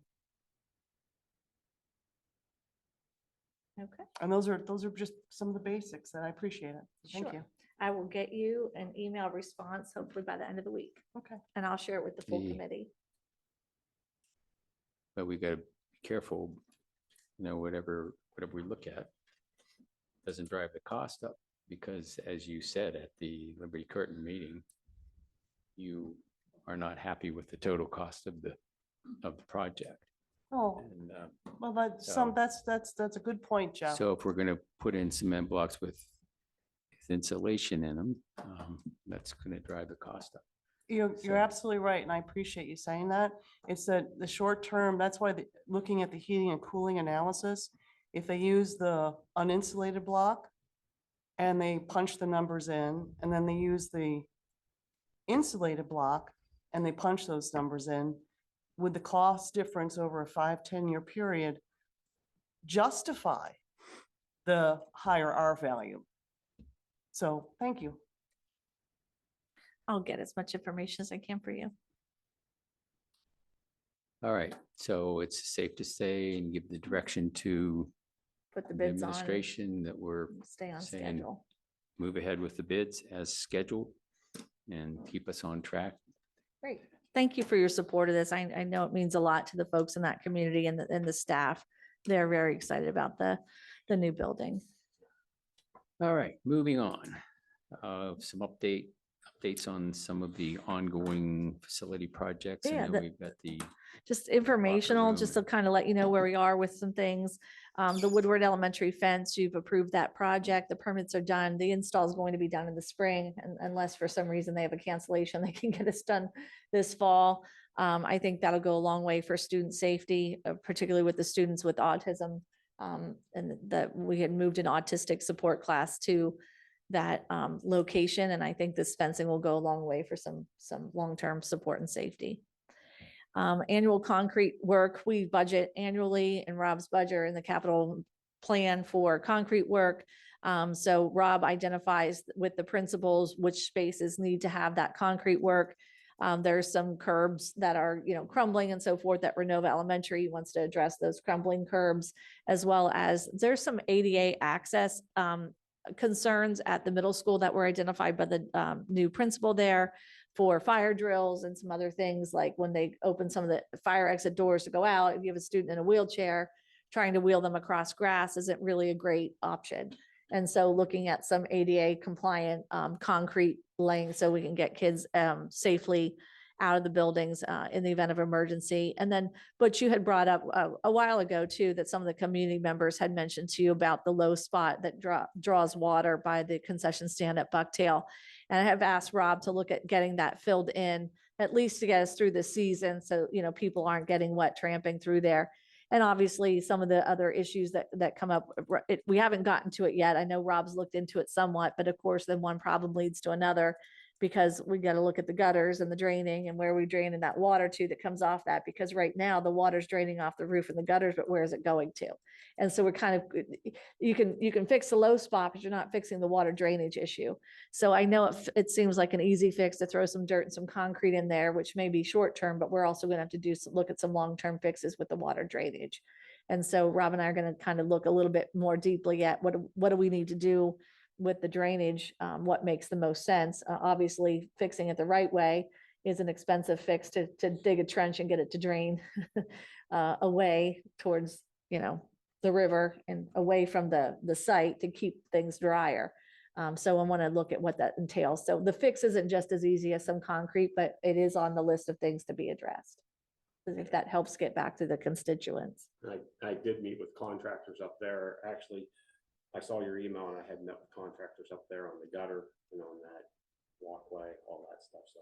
Okay. And those are just some of the basics and I appreciate it. Thank Sure. you. I will get you an email response hopefully by the end of the week, Okay. and I'll share it with the full The- committee. But we gotta be careful, whatever we look at doesn't drive the cost up, because as you said at the Liberty Curtain meeting, you are not happy with the total cost of the project. Oh, And well, So- that's a good point, Jeff. so if we're gonna put in cement blocks with insulation in them, that's gonna drive the cost up. You're So- absolutely right, and I appreciate you saying that. It's that the short term, that's why looking at the heating and cooling analysis, if they use the uninsulated block and they punch the numbers in, and then they use the insulated block and they punch those numbers in, would the cost difference over a 5-10 year period justify the higher R value? So, thank you. I'll get as much information as I can for you. All right, so it's safe to say and give the direction to Put the the bids on, and administration that we're stay on saying schedule. move ahead with the bids as scheduled and keep us on track. Great. Thank you for your support of this. I know it means a lot to the folks in that community and the staff. They're very excited about the new building. All right, moving on. Some updates on some of the ongoing facility projects. I Yeah, know we've got the, Just informational, room just to and- kind of let you know where we are with some things. The Woodward Elementary fence, you've approved that project. The permits are done. The install is going to be done in the spring, and unless for some reason they have a cancellation, they can get us done this fall. I think that'll go a long way for student safety, particularly with the students with autism. And that we had moved an autistic support class to that location, and I think this fencing will go a long way for some long-term support and safety. Annual concrete work, we budget annually in Rob's budget in the capital plan for concrete work. So Rob identifies with the principals which spaces need to have that concrete work. There's some curbs that are, crumbling and so forth that Renova Elementary wants to address those crumbling curbs, as well as there's some ADA access concerns at the middle school that were identified by the new principal there for fire drills and some other things, like when they open some of the fire exit doors to go out, if you have a student in a wheelchair, trying to wheel them across grass isn't really a great option. And so looking at some ADA compliant concrete laying so we can get kids safely out of the buildings in the event of emergency. And then, but you had brought up a while ago too, that some of the community members had mentioned to you about the low spot that draws water by the concession stand at Bucktail. And I have asked Rob to look at getting that filled in, at least to get us through the season. So, people aren't getting wet tramping through there. And obviously some of the other issues that come up, we haven't gotten to it yet. I know Rob's looked into it somewhat, but of course then one problem leads to another, because we got to look at the gutters and the draining and where we drain in that water too that comes off that, because right now the water's draining off the roof and the gutters, but where is it going to? And so we're kind of, you can fix the low spot, but you're not fixing the water drainage issue. So I know it seems like an easy fix to throw some dirt and some concrete in there, which may be short term, but we're also going to have to look at some long-term fixes with the water drainage. And so Rob and I are going to kind of look a little bit more deeply at what do we need to do with the drainage, what makes the most sense. Obviously, fixing it the right way is an expensive fix to dig a trench and get it to drain away towards, the river and away from the site to keep things drier. So I want to look at what that entails. So the fix isn't just as easy as some concrete, but it is on the list of things to be addressed. If that helps get back to the constituents. I did meet with contractors up there. Actually, I saw your email and I had met with contractors up there on the gutter and on that walkway, all that stuff. So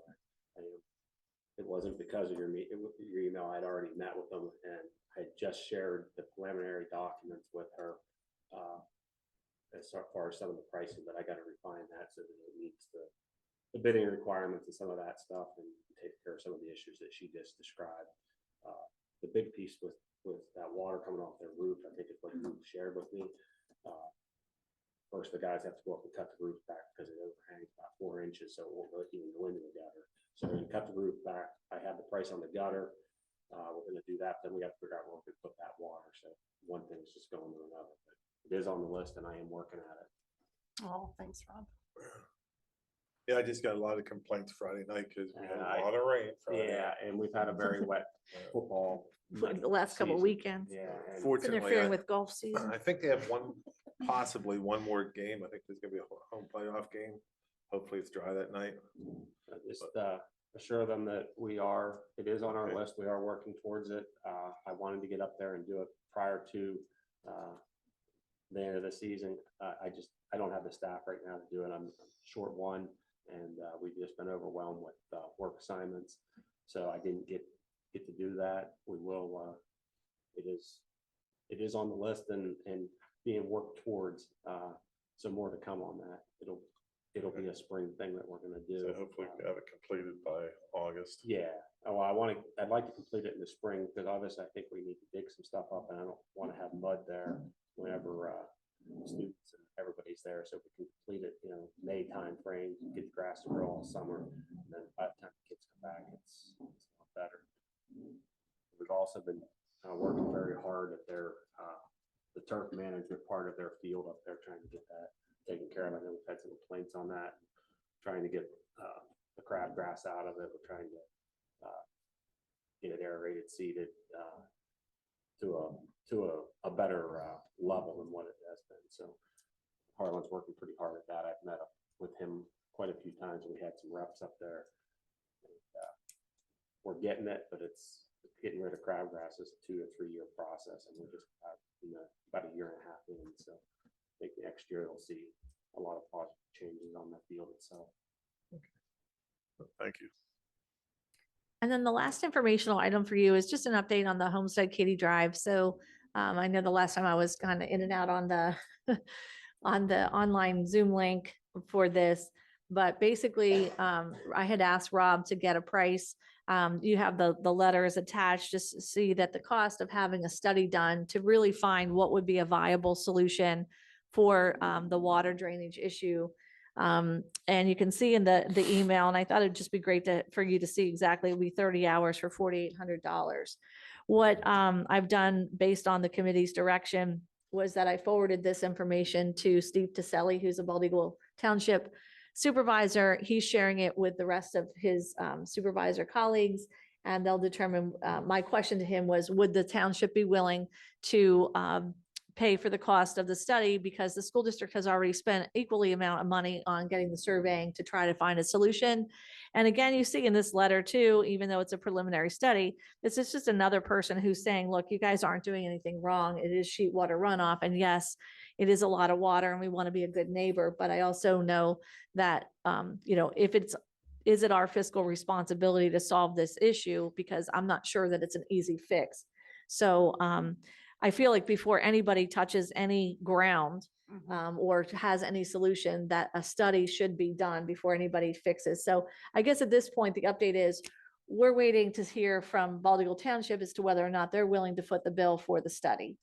it wasn't because of your email. I'd already met with them and I had just shared the preliminary documents with her as far as some of the pricing, but I got to refine that so that it meets the bidding requirements and some of that stuff and take care of some of the issues that she just described. The big piece with that water coming off their roof, I think is what you shared with me. First, the guys have to go up and cut the roof back because it overhangs about 4 inches, so it won't even go into the gutter. So we're gonna cut the roof back. I have the price on the gutter. We're gonna do that, then we have to figure out where we put that water. So one thing is just going to another. But it is on the list and I am working at it. Oh, thanks, Rob. Yeah, I just got a lot of complaints Friday night because we had And a lot of rain. Friday Yeah, night. and we've had a very wet football. For the last couple of season. weekends. Yeah. and- It's Fortunately, interfering I- with golf season. I think they have possibly one more game. I think there's gonna be a home playoff game. Hopefully it's dry that night. Just assure them that it is on our Okay. list. We are working towards it. I wanted to get up there and do it prior to the end of the season. I don't have the staff right now to do it. I'm short one and we've just been overwhelmed with work assignments. So I didn't get to do that. We will, it is on the list and being worked towards. So more to come on that. It'll be a spring thing that we're gonna do. So hopefully we have it completed by August. Yeah, oh, I'd like to complete it in the spring, because obviously I think we need to dig some stuff up, and I don't want to have mud there whenever students and everybody's there, so we can complete it, May timeframe, get the grass to grow all summer, and then by the time the kids come back, it's a lot better. We've also been working very hard at the turf management part of their field up there, trying to get that taken care of. I know we've had some complaints on that, trying to get the crabgrass out of it. We're trying to get it aerated, seeded to a better level than what it has been. So Harlan's working pretty hard at that. I've met up with him quite a few times. We had some reps up there. And, we're getting it, but it's getting rid of crabgrass is a 2 to 3 year process, and we're just about a year and a half in. So I think next year we'll see a lot of positive changes on that field itself. Thank you. And then the last informational item for you is just an update on the Homestead Katy Drive. So I know the last time I was kind of in and out on the on the online Zoom link for this, but basically I had asked Rob to get a price. You have the letters attached, just to see that the cost of having a study done to really find what would be a viable solution for the water drainage issue. And you can see in the email, and I thought it'd just be great for you to see exactly, it'll be 30 hours for $4,800. What I've done based on the committee's direction was that I forwarded this information to Steve Taselli, who's a Bald Eagle Township supervisor. He's sharing it with the rest of his supervisor colleagues, and they'll determine, my question to him was, would the township be willing to pay for the cost of the study, because the school district has already spent equally amount of money on getting the surveying to try to find a solution. And again, you see in this letter too, even though it's a preliminary study, this is just another person who's saying, look, you guys aren't doing anything wrong. It is sheet water runoff. And yes, it is a lot of water and we want to be a good neighbor. But I also know that, is it our fiscal responsibility to solve this issue? Because I'm not sure that it's an easy fix. So, I feel like before anybody touches any ground or has any solution, that a study should be done before anybody fixes. So I guess at this point, the update is we're waiting to hear from Bald Eagle Township as to whether or not they're willing to foot the bill for the study.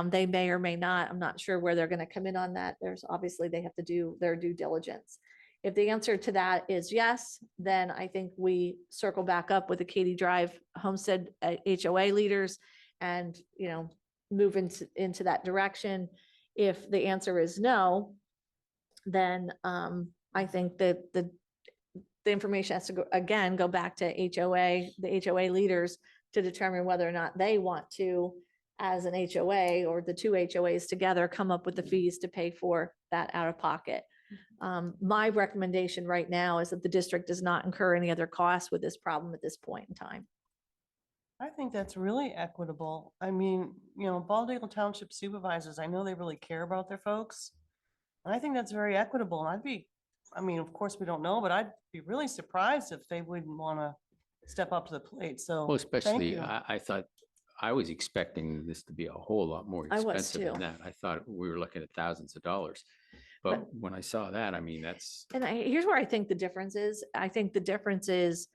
They may or may not. I'm not sure where they're going to come in on that. There's obviously they have to do their due diligence. If the answer to that is yes, then I think we circle back up with the Katy Drive Homestead HOA leaders and, move into that direction. If the answer is no, then I think that the information has to go back to the HOA leaders to determine whether or not they want to, as an HOA or the two HOAs together, come up with the fees to pay for that out of pocket. My recommendation right now is that the district does not incur any other costs with this problem at this point in time. I think that's really equitable. I mean, Bald Eagle Township supervisors, I know they really care about their folks. And I think that's very equitable. And of course, we don't know, but I'd be really surprised if they wouldn't want to step up to the plate. So Well, thank especially, you. I thought, I was expecting this to be a whole lot more I was expensive than too. that. I thought we were looking at thousands of dollars. But when I saw that, that's, And here's where I think the difference is. I think the difference is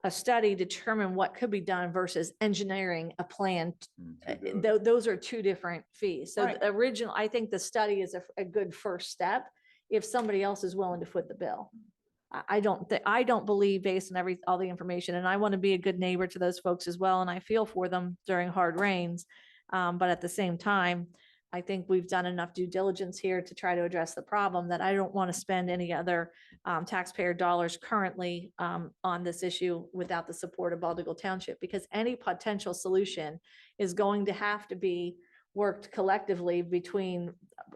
a study determine what could be done versus engineering a plan. Those are two different fees. So Right. the original, I think the study is a good first step if somebody else is willing to foot the bill. I don't believe, based on all the information, and I want to be a good neighbor to those folks as well, and I feel for them during hard rains. But at the same time, I think we've done enough due diligence here to try to address the problem that I don't want to spend any other taxpayer dollars currently on this issue without the support of Baldigal Township, because any potential solution is going to have to be worked collectively between,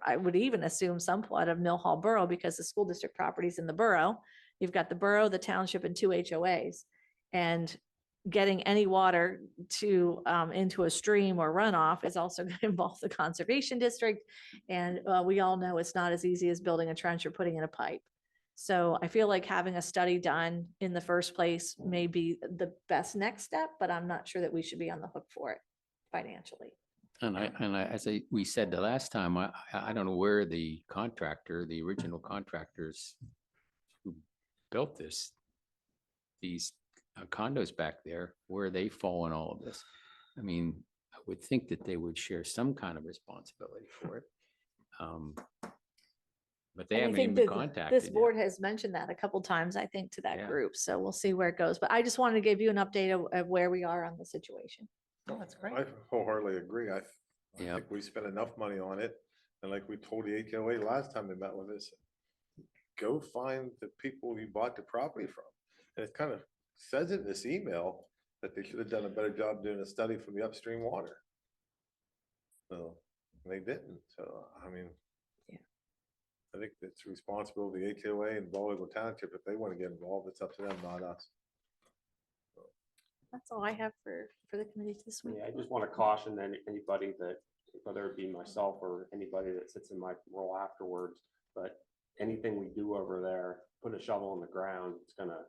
I would even assume somewhat of Mill Hall Borough, because the school district properties in the borough, you've got the borough, the township, and 2 HOAs. And getting any water to, into a stream or runoff is also going to involve the conservation district. And we all know it's not as easy as building a trench or putting in a pipe. So I feel like having a study done in the first place may be the best next step, but I'm not sure that we should be on the hook for it financially. And as we said the last time, I don't know where the contractor, the original contractors who built these condos back there, where they fall in all of this. I mean, I would think that they would share some kind of responsibility for it. But they And I haven't think even been that contacted this yet. board has mentioned that a couple times, I think, to that Yeah. group. So we'll see where it goes. But I just wanted to give you an update of where we are on the situation. Oh, that's great. I wholeheartedly agree. I Yep. think we spent enough money on it. And like we told the HOA last time they met with us, go find the people you bought the property from. And it kind of says in this email that they should have done a better job doing a study from the upstream water. So they didn't. So, I mean, Yeah. I think it's responsibility of the HOA and Baldigal Township. If they want to get involved, it's up to them, not us. That's all I have for the committee this week. Yeah, I just want to caution anybody that, whether it be myself or anybody that sits in my role afterwards, but anything we do over there, put a shovel in the ground, it's gonna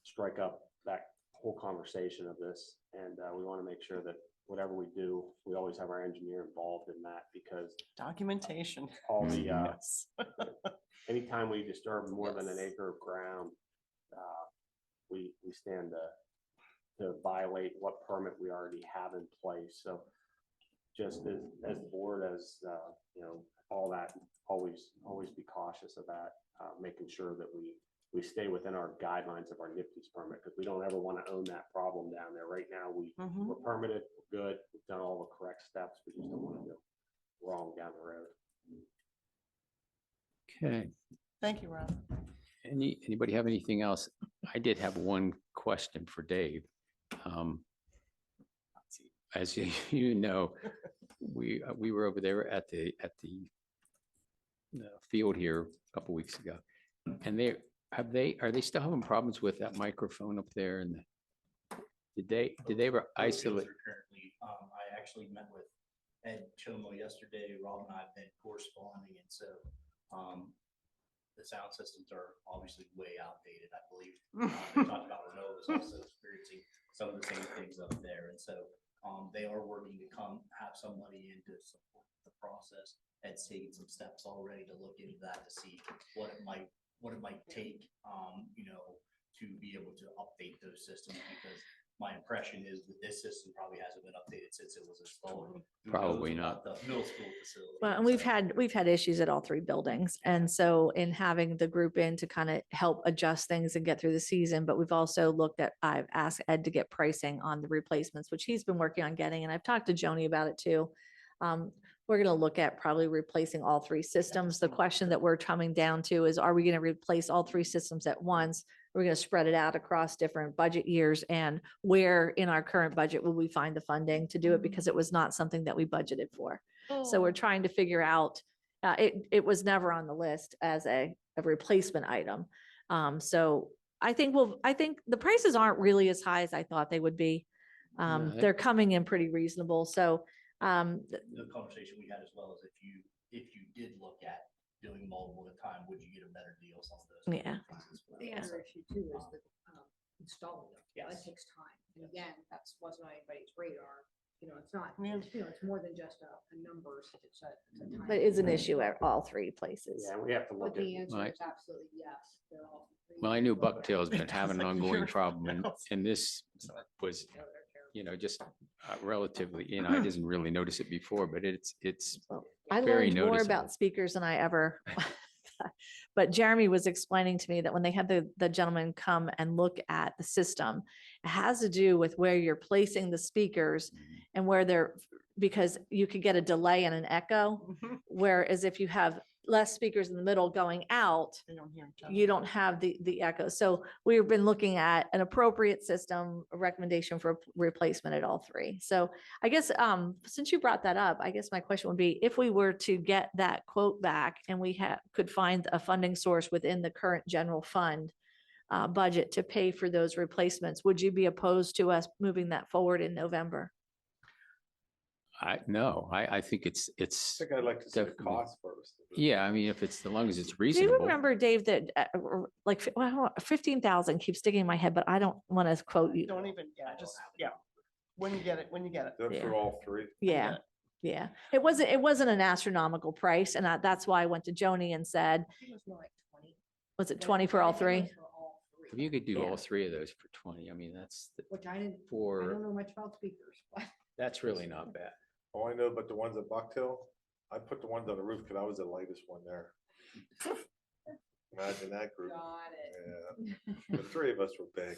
strike up that whole conversation of this. And we want to make sure that whatever we do, we always have our engineer involved in that, because Documentation. all the, Yes. anytime we disturb more than an Yes. acre of ground, we stand to violate what permit we already have in place. So just as the board, as, you know, all that, always be cautious of that, making sure that we stay within our guidelines of our NIPD's permit, because we don't ever want to own that problem down there. Right now, Mhm. we're permitted, we're good, we've done all the correct steps, we just don't want to go wrong down the road. Okay. Thank you, Rob. Anybody have anything else? I did have one question for Dave. As you know, we were over there at the field here a couple weeks ago. And are they still having problems with that microphone up there? And did they ever Those kids isolate? are Currently, I actually met with Ed Chomo yesterday. Rob and I have been corresponding, and so the sound systems are obviously way outdated, I believe. They talked about Renault is also experiencing some of the same things up there, and so they are working to have somebody in to support the process. Ed's taken some steps already to look into that to see what it might take, you know, to be able to update those systems, because my impression is that this system probably hasn't been updated since it was installed. Who knows Probably about not. The middle school facility. Well, and we've had issues at all three buildings. And so in having the group in to kind of help adjust things and get through the season, but we've also looked at, I've asked Ed to get pricing on the replacements, which he's been working on getting, and I've talked to Joni about it too. We're going to look at probably replacing all three systems. The question that we're coming down to is, are we going to replace all three systems at once? We're going to spread it out across different budget years, and where in our current budget will we find the funding to do it? Because it was not something that we budgeted for. So we're trying to figure out, it was never on the list as a replacement item. So I think the prices aren't really as high as I thought they would be. No, They're coming in pretty reasonable. So The conversation we had as well is if you did look at doing multiple at a time, would you get a better deal on those? Yeah. things as well? The other issue too is the installing them. That Yes. takes time. And again, that's wasn't on anybody's radar. You know, it's not, Yeah. you know, it's more than just a numbers. It's a time. but it is an issue at all three places. Yeah, we have to But look at, the answer Right. is absolutely yes. They're all. Well, I knew Bucktail's been having an Like ongoing you're- problem, and this was, No, they're terrible. you know, just relatively, you know, I didn't really notice it before, but it's I very learned more noticeable. about speakers than I ever. But Jeremy was explaining to me that when they had the gentleman come and look at the system, it has to do with where you're placing the speakers and where they're because you could get a delay and an echo. Mhm. Whereas if you have less speakers in the middle going out, They don't hear each other. you don't have the echo. So we've been looking at an appropriate system, a recommendation for replacement at all three. So I guess, since you brought that up, I guess my question would be, if we were to get that quote back and we could find a funding source within the current general fund budget to pay for those replacements, would you be opposed to us moving that forward in November? No, I think it's, I think I'd like to see the Definitely. cost first. yeah, I mean, if it's, as long as it's Do you reasonable. remember, Dave, that like 15,000 keeps sticking in my head, but I don't want to quote you. Don't even, yeah, just, yeah. When you get it, when you get it. Is that Yeah. for all three? Yeah, yeah. It wasn't an astronomical price, and that's why I went to Joni and said, I think it was more like 20. was it but 20 for I all think it three? was for all three, If you could do Yeah. all three of those for 20, I mean, that's, Which I don't for, know much about speakers, but that's really not bad. All I know about the ones at Bucktail, I put the ones on the roof because I was the lightest one there. Imagine that group. got it. Yeah, the three of us were big.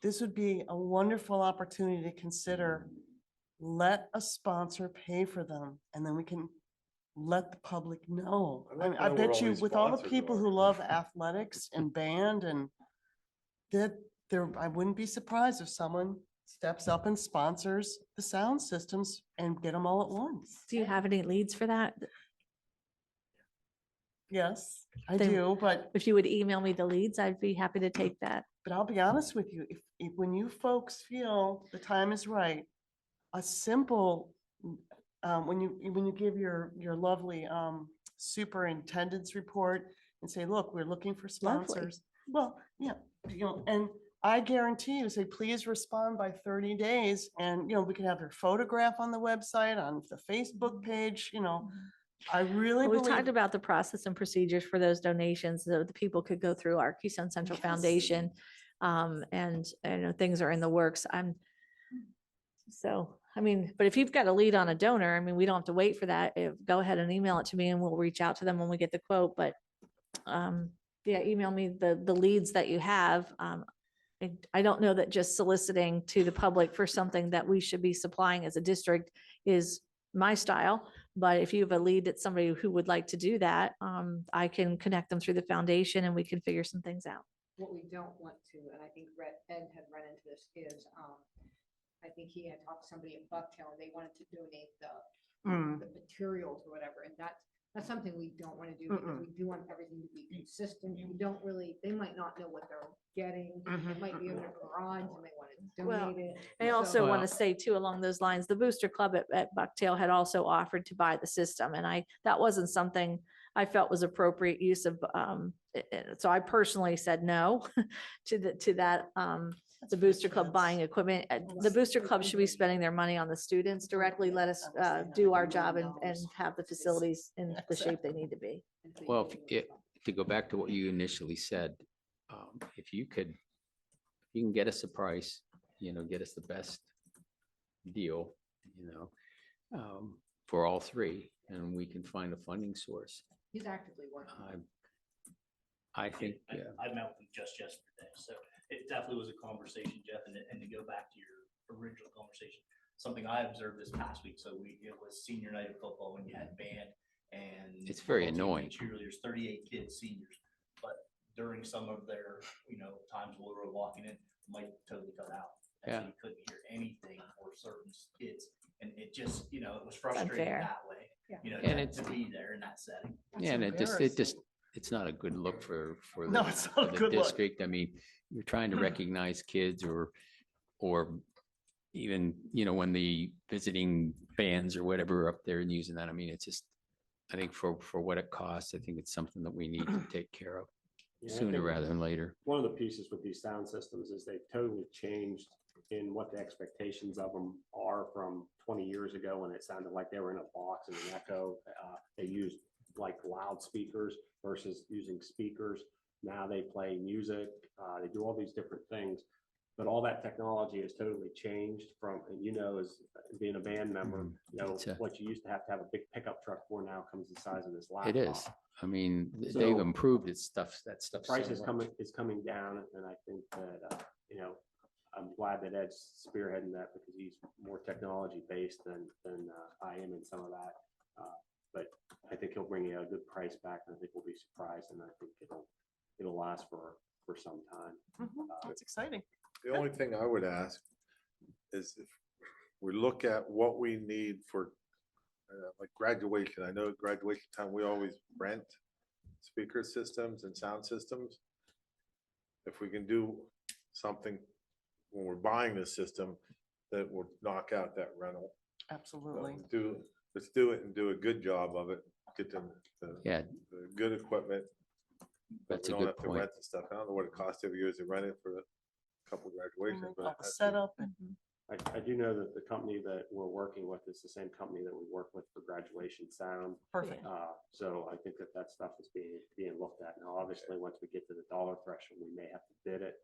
This would be a wonderful opportunity to consider. Let a sponsor pay for them and then we can let the public know. I'd like to I know where bet all you these with all the sponsors people are. who love athletics and band and that there, I wouldn't be surprised if someone steps up and sponsors the sound systems and get them all at once. Do you have any leads for that? Yes, I Then- do, but If you would email me the leads, I'd be happy to take that. I'll be honest with you, if when you folks feel the time is right, a simple, when you give your lovely, superintendent's report and say, look, we're looking for Lovely. sponsors. Well, yeah, and I guarantee you, say, please respond by 30 days and, we can have their photograph on the website, on the Facebook page, I really Well, We've talked believe. about the process and procedures for those donations, so the people could go through our Keystone Central Yes. Foundation. And things are in the works. I mean, but if you've got a lead on a donor, I mean, we don't have to wait for that. Go ahead and email it to me and we'll reach out to them when we get the quote, but yeah, email me the leads that you have. I don't know that just soliciting to the public for something that we should be supplying as a district is my style. But if you have a lead that somebody who would like to do that, I can connect them through the foundation and we can figure some things out. What we don't want to, and I think Ed had run into this, is, I think he had talked to somebody at Bucktail and they wanted to donate Mm, the materials or whatever, and that's something we don't want to do because Mm-mm. we do want everything to be consistent. We don't really, they might not know what they're getting. Mhm. It might be in their garage, they might want to Well, donate it. I also want to Well- say too, along those lines, the Booster Club at Bucktail had also offered to buy the system, and that wasn't something I felt was appropriate use of, so I personally said no to that, that's the good Booster Club sense. buying equipment. The Booster Club should be spending their money on the students directly. Let us do our job and have the facilities in the shape they need to be. And so you Well, can if do it. to go back to what you initially said, if you can get us a price, get us the best deal, for all three, and we can find a funding source. He's actively working. on it. I think, yeah, I met with him just yesterday, so it definitely was a conversation, Jeff, and to go back to your original conversation, something I observed this past week, so it was senior night of football when you had band and. It's very football team and annoying. Cheerleaders, 38 kids, seniors, but during some of their, times while we were walking in, the mic totally cut out. And so Yeah. you couldn't hear anything for certain kids, and it just, it was frustrating unfair. that way. Yeah. And To it's- be there in that setting. yeah, and embarrassing. it's not a good look for No, the it's not for a the good look. district. I mean, you're trying to recognize kids or even, when the visiting bands or whatever are up there and using that. I mean, it's just, I think for what it costs, I think it's something that we need to take care of Yeah, I sooner think rather than later. One of the pieces with these sound systems is they've totally changed in what the expectations of them are from 20 years ago when it sounded like they were in a box and an echo. They used like loudspeakers versus using speakers. Now they play music, they do all these different things. But all that technology has totally changed from, and as being a band member, It's a- what you used to have a big pickup truck for now comes the size of this laptop. It is. I mean, they've So- improved that stuff so Price is much. coming down, and I think that, I'm glad glad that Ed's spearheading that because he's more technology based than I am in some of that. But I think he'll bring you a good price back, and I think we'll be surprised, and I think it'll last for some time. That's exciting. The only thing I would ask is if we look at what we need for like graduation. I know at graduation time, we always rent speaker systems and sound systems. If we can do something when we're buying this system that would knock out that rental. Absolutely. Let's do it and do a good job of it. Get them Yeah, the good equipment. that That's we a don't good have to point. rent the stuff. I don't know what it costs every year to rent it for a couple graduations, All but the setup and I do know that the company that we're working with is the same company that we work with for graduation sound. perfect. So I think that stuff is being looked at. Now, obviously, once we get to the dollar threshold, we may have to bid it.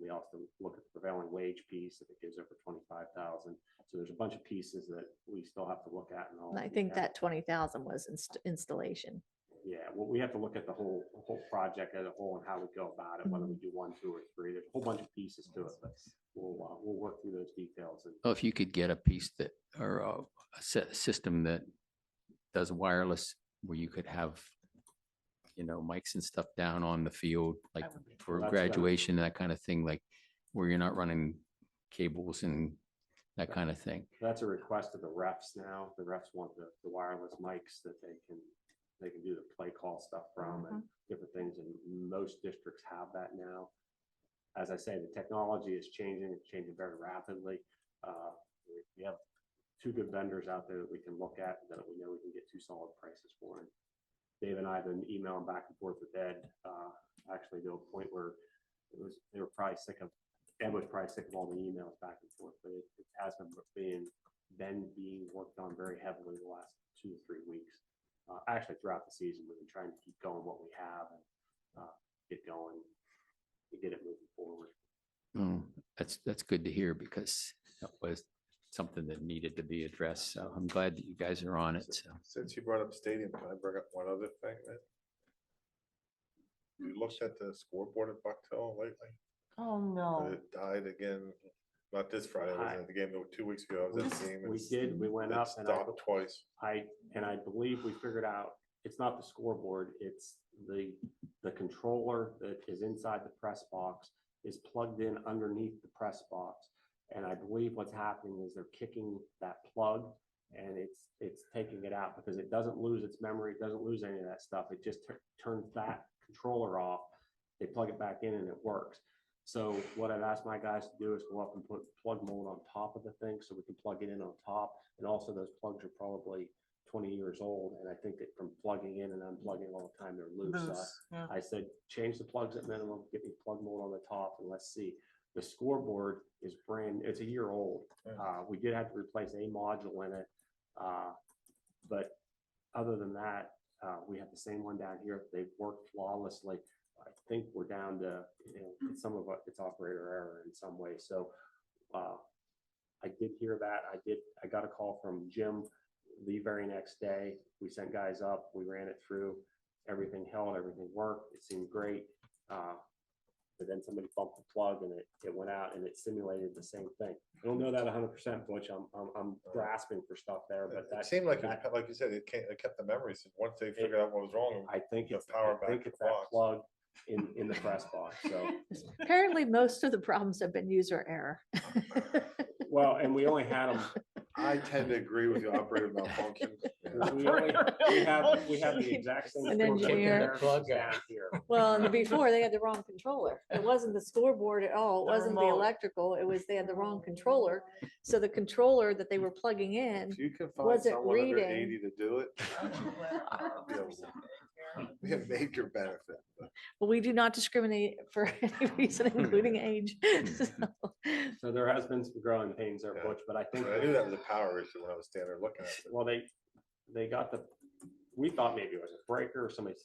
We also look at the prevailing wage piece, if it gives over 25,000. So there's a bunch of pieces that we still have to look at. And all. And I think that 20,000 was installation. Yeah, well, we have to look at the whole project as a whole and how we go about it, whether we do 1, 2, or 3. There's a whole bunch of pieces to it, but we'll work through those details. And Well, if you could get a piece that, or a system that does wireless, where you could have, mics and stuff down on the field, like That would be for That's graduation, that kind of thing, like where you're not running cables and that kind of thing. that's a request of the refs now. The refs want the wireless mics that they can do the play call stuff from and different things. And most districts have that now. As I say, the technology is changing. It's changing very rapidly. We have 2 good vendors out there that we can look at that we know we can get 2 solid prices for. And Dave and I have been emailing back and forth with Ed, actually to a point where Ed was probably sick of all the emails back and forth, but it has been being worked on very heavily the last 2 to 3 weeks. Actually, throughout the season, we've been trying to keep going what we have and get going to get it moving forward. That's good to hear, because that was something that needed to be addressed. So I'm glad that you guys are on it. So since you brought up stadium, can I bring up one other thing? You looked at the scoreboard at Bucktail lately? Oh, no. It died again, not this Friday, I was at the game 2 weeks ago. I was at the game. We did. We went It up and I stopped twice. I believe we figured out, it's not the scoreboard, it's the controller that is inside the press box is plugged in underneath the press box. And I believe what's happening is they're kicking that plug and it's taking it out because it doesn't lose its memory. It doesn't lose any of that stuff. It just turns that controller off. They plug it back in and it works. So what I've asked my guys to do is go up and put plug mold on top of the thing so we can plug it in on top. And also those plugs are probably 20 years old. And I think that from plugging in and unplugging all the time, they're loose. So Loose, yeah. I said, change the plugs at minimum, get me plug mold on the top and let's see. The scoreboard is it's a year old. We did have to replace a module in it. But other than that, we have the same one down here. They've worked flawlessly. I think we're down to, some of it's operator error in some way. So I did hear that. I got a call from Jim the very next day. We sent guys up, we ran it through, everything held, everything worked. It seemed great. But then somebody bumped the plug and it went out and it simulated the same thing. I don't know that 100%, Butch. I'm grasping for stuff there, but It that seemed like you said, it kept the memories. And once they figured out what was wrong, I think the it's power back to that box. plug in the press box. So, Apparently, most of the problems have been user error. well, and we only had them. I tend to agree with the operator malfunction. We have the exact same. An thing engineer. down here. Well, and before they had the wrong controller. It wasn't the scoreboard at all. It The wasn't the remote. electrical. It was they had the wrong controller. So the controller that they were plugging in, If you can find wasn't someone under reading. 80 to do it, be a major benefit. But well, we do not discriminate for any reason, including age. So, So there has been some growing pains there, Yeah. Butch, but I think. I knew that was a power issue when I was standing there looking at it. Well, they got we thought maybe it was a breaker or somebody,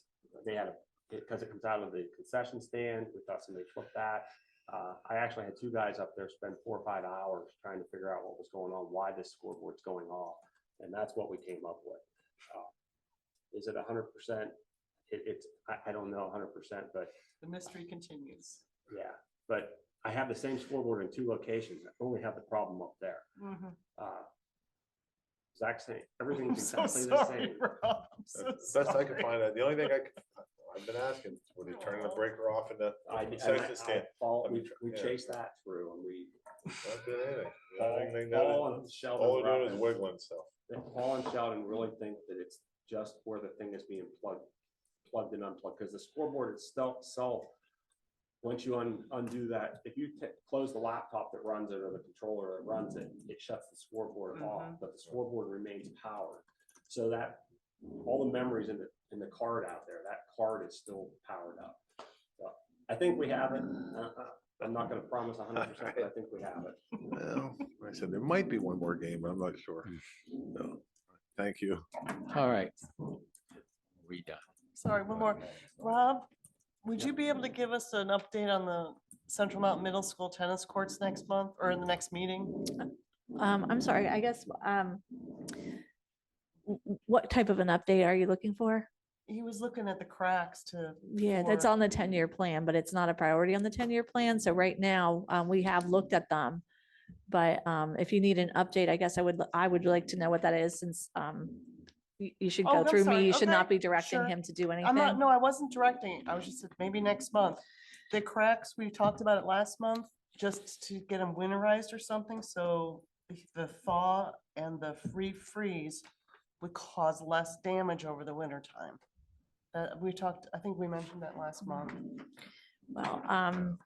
they had because it comes out of the concession stand. We thought somebody flipped that. I actually had 2 guys up there spend 4 or 5 hours trying to figure out what was going on, why this scoreboard's going off. And that's what we came up with. Is it 100%? I don't know 100%, but The mystery continues. yeah, but I have the same scoreboard in 2 locations. I only have the problem up there. Mhm. Exact same, I'm everything's so exactly the sorry, same. Rob. I'm so That's best I can sorry. find out. The only thing I've been asking, were they turning the breaker off in the concession stand? We Yeah. chased that through and we, Not doing anything. The only thing they Paul noticed- and Sheldon. All they're were doing up is and- wiggling stuff. Paul and Sheldon really think that it's just where the thing is being plugged and unplugged, because the scoreboard itself, once you undo that, if you close the laptop that runs it or the controller that runs it, it shuts the scoreboard off, but the scoreboard remains powered. So that, all the memories in the card out there, that card is still powered up. So I think we have it. I'm not gonna promise 100%, but I think we have it. Well, I said, there might be one more game, but I'm not sure. No. Thank you. All right. We done. Sorry, one more. Rob, would you be able to give us an update on the Central Mountain Middle School tennis courts next month or in the next meeting? I'm sorry, I guess, what type of an update are you looking for? He was looking at the cracks to. Yeah, that's for- on the 10-year plan, but it's not a priority on the 10-year plan. So right now, we have looked at them. But if you need an update, I guess I would like to know what that is since you should Oh, go I'm through sorry. me. You should not Okay, be directing sure. him to do I'm anything. not, no, I wasn't directing. I was just said maybe next month. The cracks, we talked about it last month, just to get them winterized or something. So the thaw and the freeze would cause less damage over the winter time. We talked, I think we mentioned that last month. Well,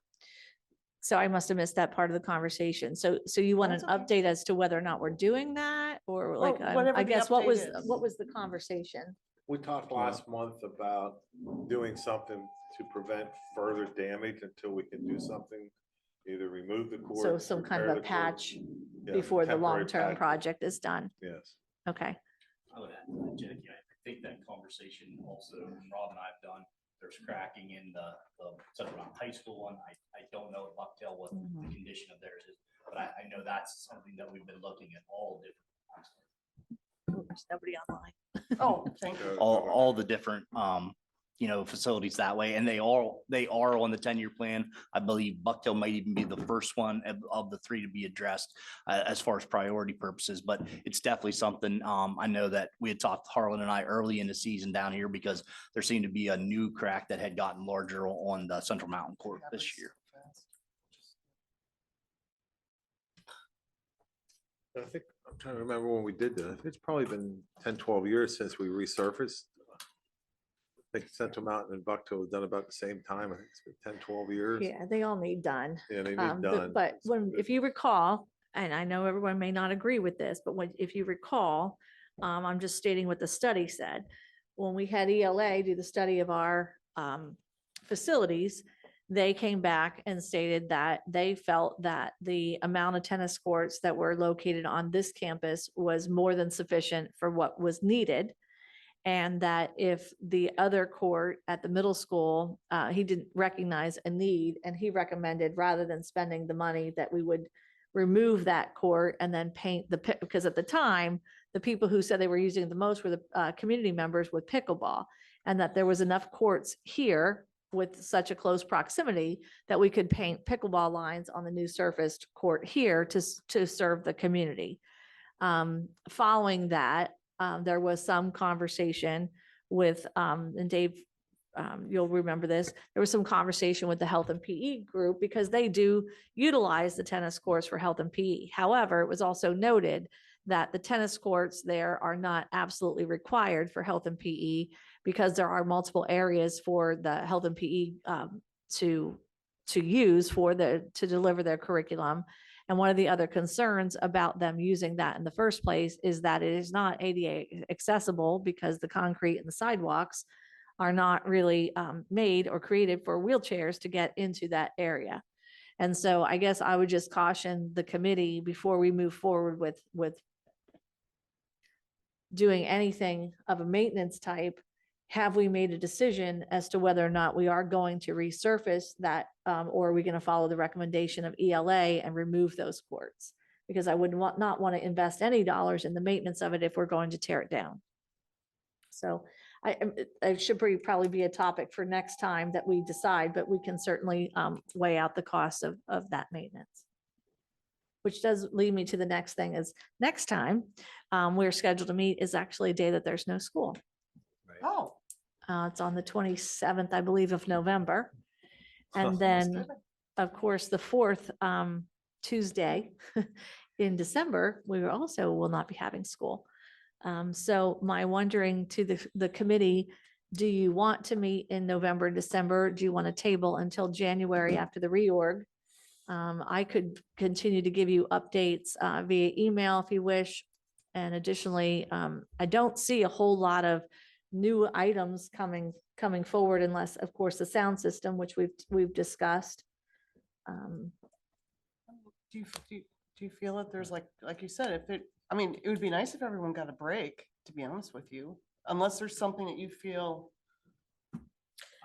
so I must have missed that part of the conversation. So you want an That's okay. update as to whether or not we're doing that or like, whatever I the guess update is. what was the conversation? We talked last month about doing something to prevent further damage until we can do something. Either remove the cord. So some kind of a patch before the long-term project is done. Yes. Okay. I would add, to that, Jackie, I think that conversation also, Rob and I have done, there's cracking in the Central Mountain High School one. I don't know at Bucktail what the condition of theirs is, but I know that's something that we've been looking at all different. There's nobody online. Oh, thank you. All the different, facilities that way, and they are on the 10-year plan. I believe Bucktail might even be the first one of the 3 to be addressed as far as priority purposes, but it's definitely something. I know that we had talked, Harlan and I, early in the season down here because there seemed to be a new crack that had gotten larger on the Central Mountain Court this year. I think, I'm trying to remember when we did that. It's probably been 10, 12 years since we resurfaced. I think Central Mountain and Bucktail have done about the same time. I think it's been 10, 12 years. Yeah, they all need done. Yeah, they need But done. if you recall, and I know everyone may not agree with this, but if you recall, I'm just stating what the study said. When we had ELA do the study of our facilities, they came back and stated that they felt that the amount of tennis courts that were located on this campus was more than sufficient for what was needed. And that if the other court at the middle school, he didn't recognize a need, and he recommended rather than spending the money that we would remove that court and then paint because at the time, the people who said they were using it the most were the community members with pickleball, and that there was enough courts here with such a close proximity that we could paint pickleball lines on the new surfaced court here to serve the community. Following that, there was some conversation with, and Dave, you'll remember this, there was some conversation with the health and PE group because they do utilize the tennis courts for health and PE. However, it was also noted that the tennis courts there are not absolutely required for health and PE because there are multiple areas for the health and PE to use to deliver their curriculum. And one of the other concerns about them using that in the first place is that it is not ADA accessible because the concrete and the sidewalks are not really made or created for wheelchairs to get into that area. And so I guess I would just caution the committee before we move forward with doing anything of a maintenance type. Have we made a decision as to whether or not we are going to resurface that, or are we going to follow the recommendation of ELA and remove those courts? Because I would not want to invest any dollars in the maintenance of it if we're going to tear it down. So it should probably be a topic for next time that we decide, but we can certainly weigh out the cost of that maintenance. Which does lead me to the next thing is next time we're scheduled to meet is actually a day that there's no school. Oh. It's on the 27th, I believe, of November. And then, of course, the fourth Tuesday in December, we also will not be having school. So my wondering to the committee, do you want to meet in November, December? Do you want to table until January after the reorg? I could continue to give you updates via email if you wish. And additionally, I don't see a whole lot of new items coming forward unless, of course, the sound system, which we've discussed. Do you feel that there's like you said, I mean, it would be nice if everyone got a break, to be honest with you, unless there's something that you feel.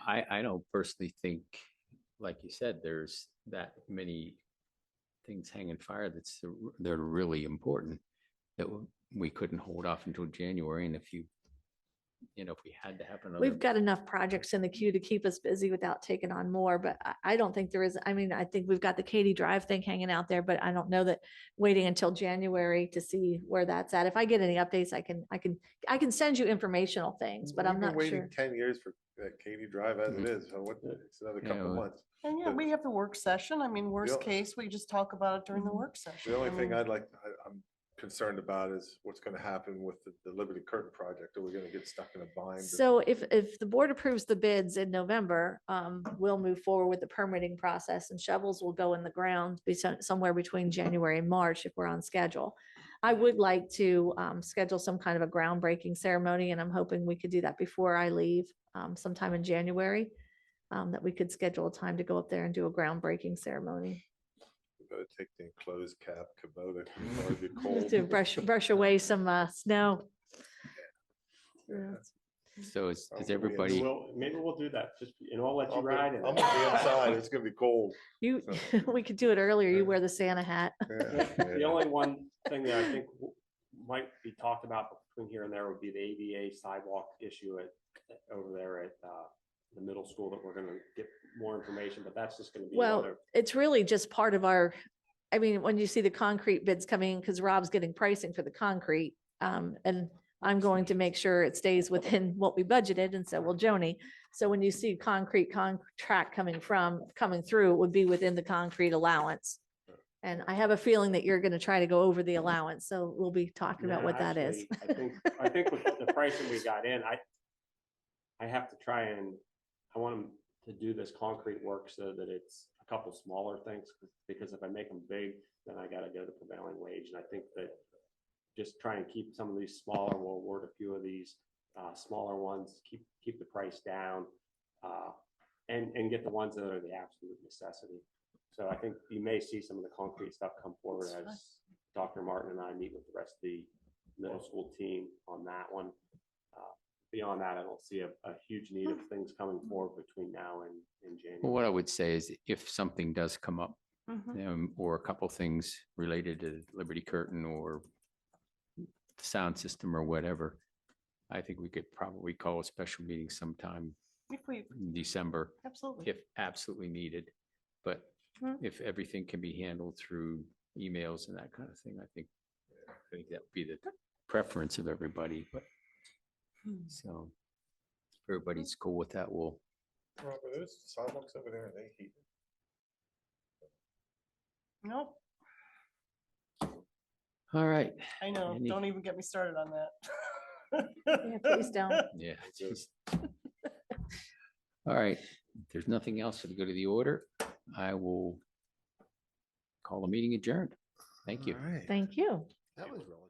I don't personally think, like you said, there's that many things hanging fire they're really important that we couldn't hold off until January. And if if we had to have another. We've got enough projects in the queue to keep us busy without taking on more, but I don't think there is, I mean, I think we've got the Katy Drive thing hanging out there, but I don't know that waiting until January to see where that's at. If I get any updates, I can send you informational things, but I'm We've been not waiting sure. 10 years for that Katy Drive as it Mhm. is, so it's another Yeah, couple well, months. And yeah, But- we have the work session. I mean, worst Yeah. case, we just talk about it during the Mhm. work session. The only I thing mean, I'm concerned about is what's gonna happen with the Liberty Curtain project. Are we gonna get stuck in a bind? So if the board approves the bids in November, we'll move forward with the permitting process and shovels will go in the ground somewhere between January and March if we're on schedule. I would like to schedule some kind of a groundbreaking ceremony, and I'm hoping we could do that before I leave sometime in January. That we could schedule a time to go up there and do a groundbreaking ceremony. We gotta take the enclosed cab Kubota, 'cause it's already be cold. To brush away some snow. Yeah. So is Maybe everybody, Maybe we'll do that, just, I'll let you I'm ride in gonna it. be inside, it's gonna be cold. You, So- we could do it earlier. You Yeah. wear the Santa hat. The only one thing that I think might be talked about between here and there would be the ADA sidewalk issue over there at the middle school that we're gonna get more information, but that's just gonna be Well, another. it's really just part of our, I mean, when you see the concrete bids coming, because Rob's getting pricing for the concrete, and I'm going to make sure it stays within what we budgeted, and so will Joni. So when you see concrete contract coming through, it would be within the concrete allowance. And I have a feeling that you're gonna try to go over the allowance, so we'll be talking about Yeah, what that is. actually, I think with the pricing we got in, I have to try and, I want them to do this concrete work so that it's a couple smaller things, because if I make them big, then I gotta go to prevailing wage, and I think that just try and keep some of these smaller, we'll award a few of these smaller ones, keep the price down, and get the ones that are the absolute necessity. So I think you may see some of the concrete stuff come forward That's fine. as Dr. Martin and I meet with the rest of the middle school team on that one. Beyond that, I don't see a huge need of things coming forward between now and January. well, what I would say is if something does come up, Mhm. or a couple things related to Liberty Curtain or the sound system or whatever, I think we could probably call a special meeting sometime If we, in December absolutely. if absolutely needed. But Mhm. if everything can be handled through emails and that kind of thing, I think that would be the preference of everybody, but so if everybody's cool with that, we'll, Robert, there's sidewalks over there, they heat. Nope, all right. I know. Any- Don't even get me started on that. Yeah, please don't. Yeah. geez. All right, if there's nothing else to go to the order, I will call the meeting adjourned. Thank you. All right. Thank you. That was relative.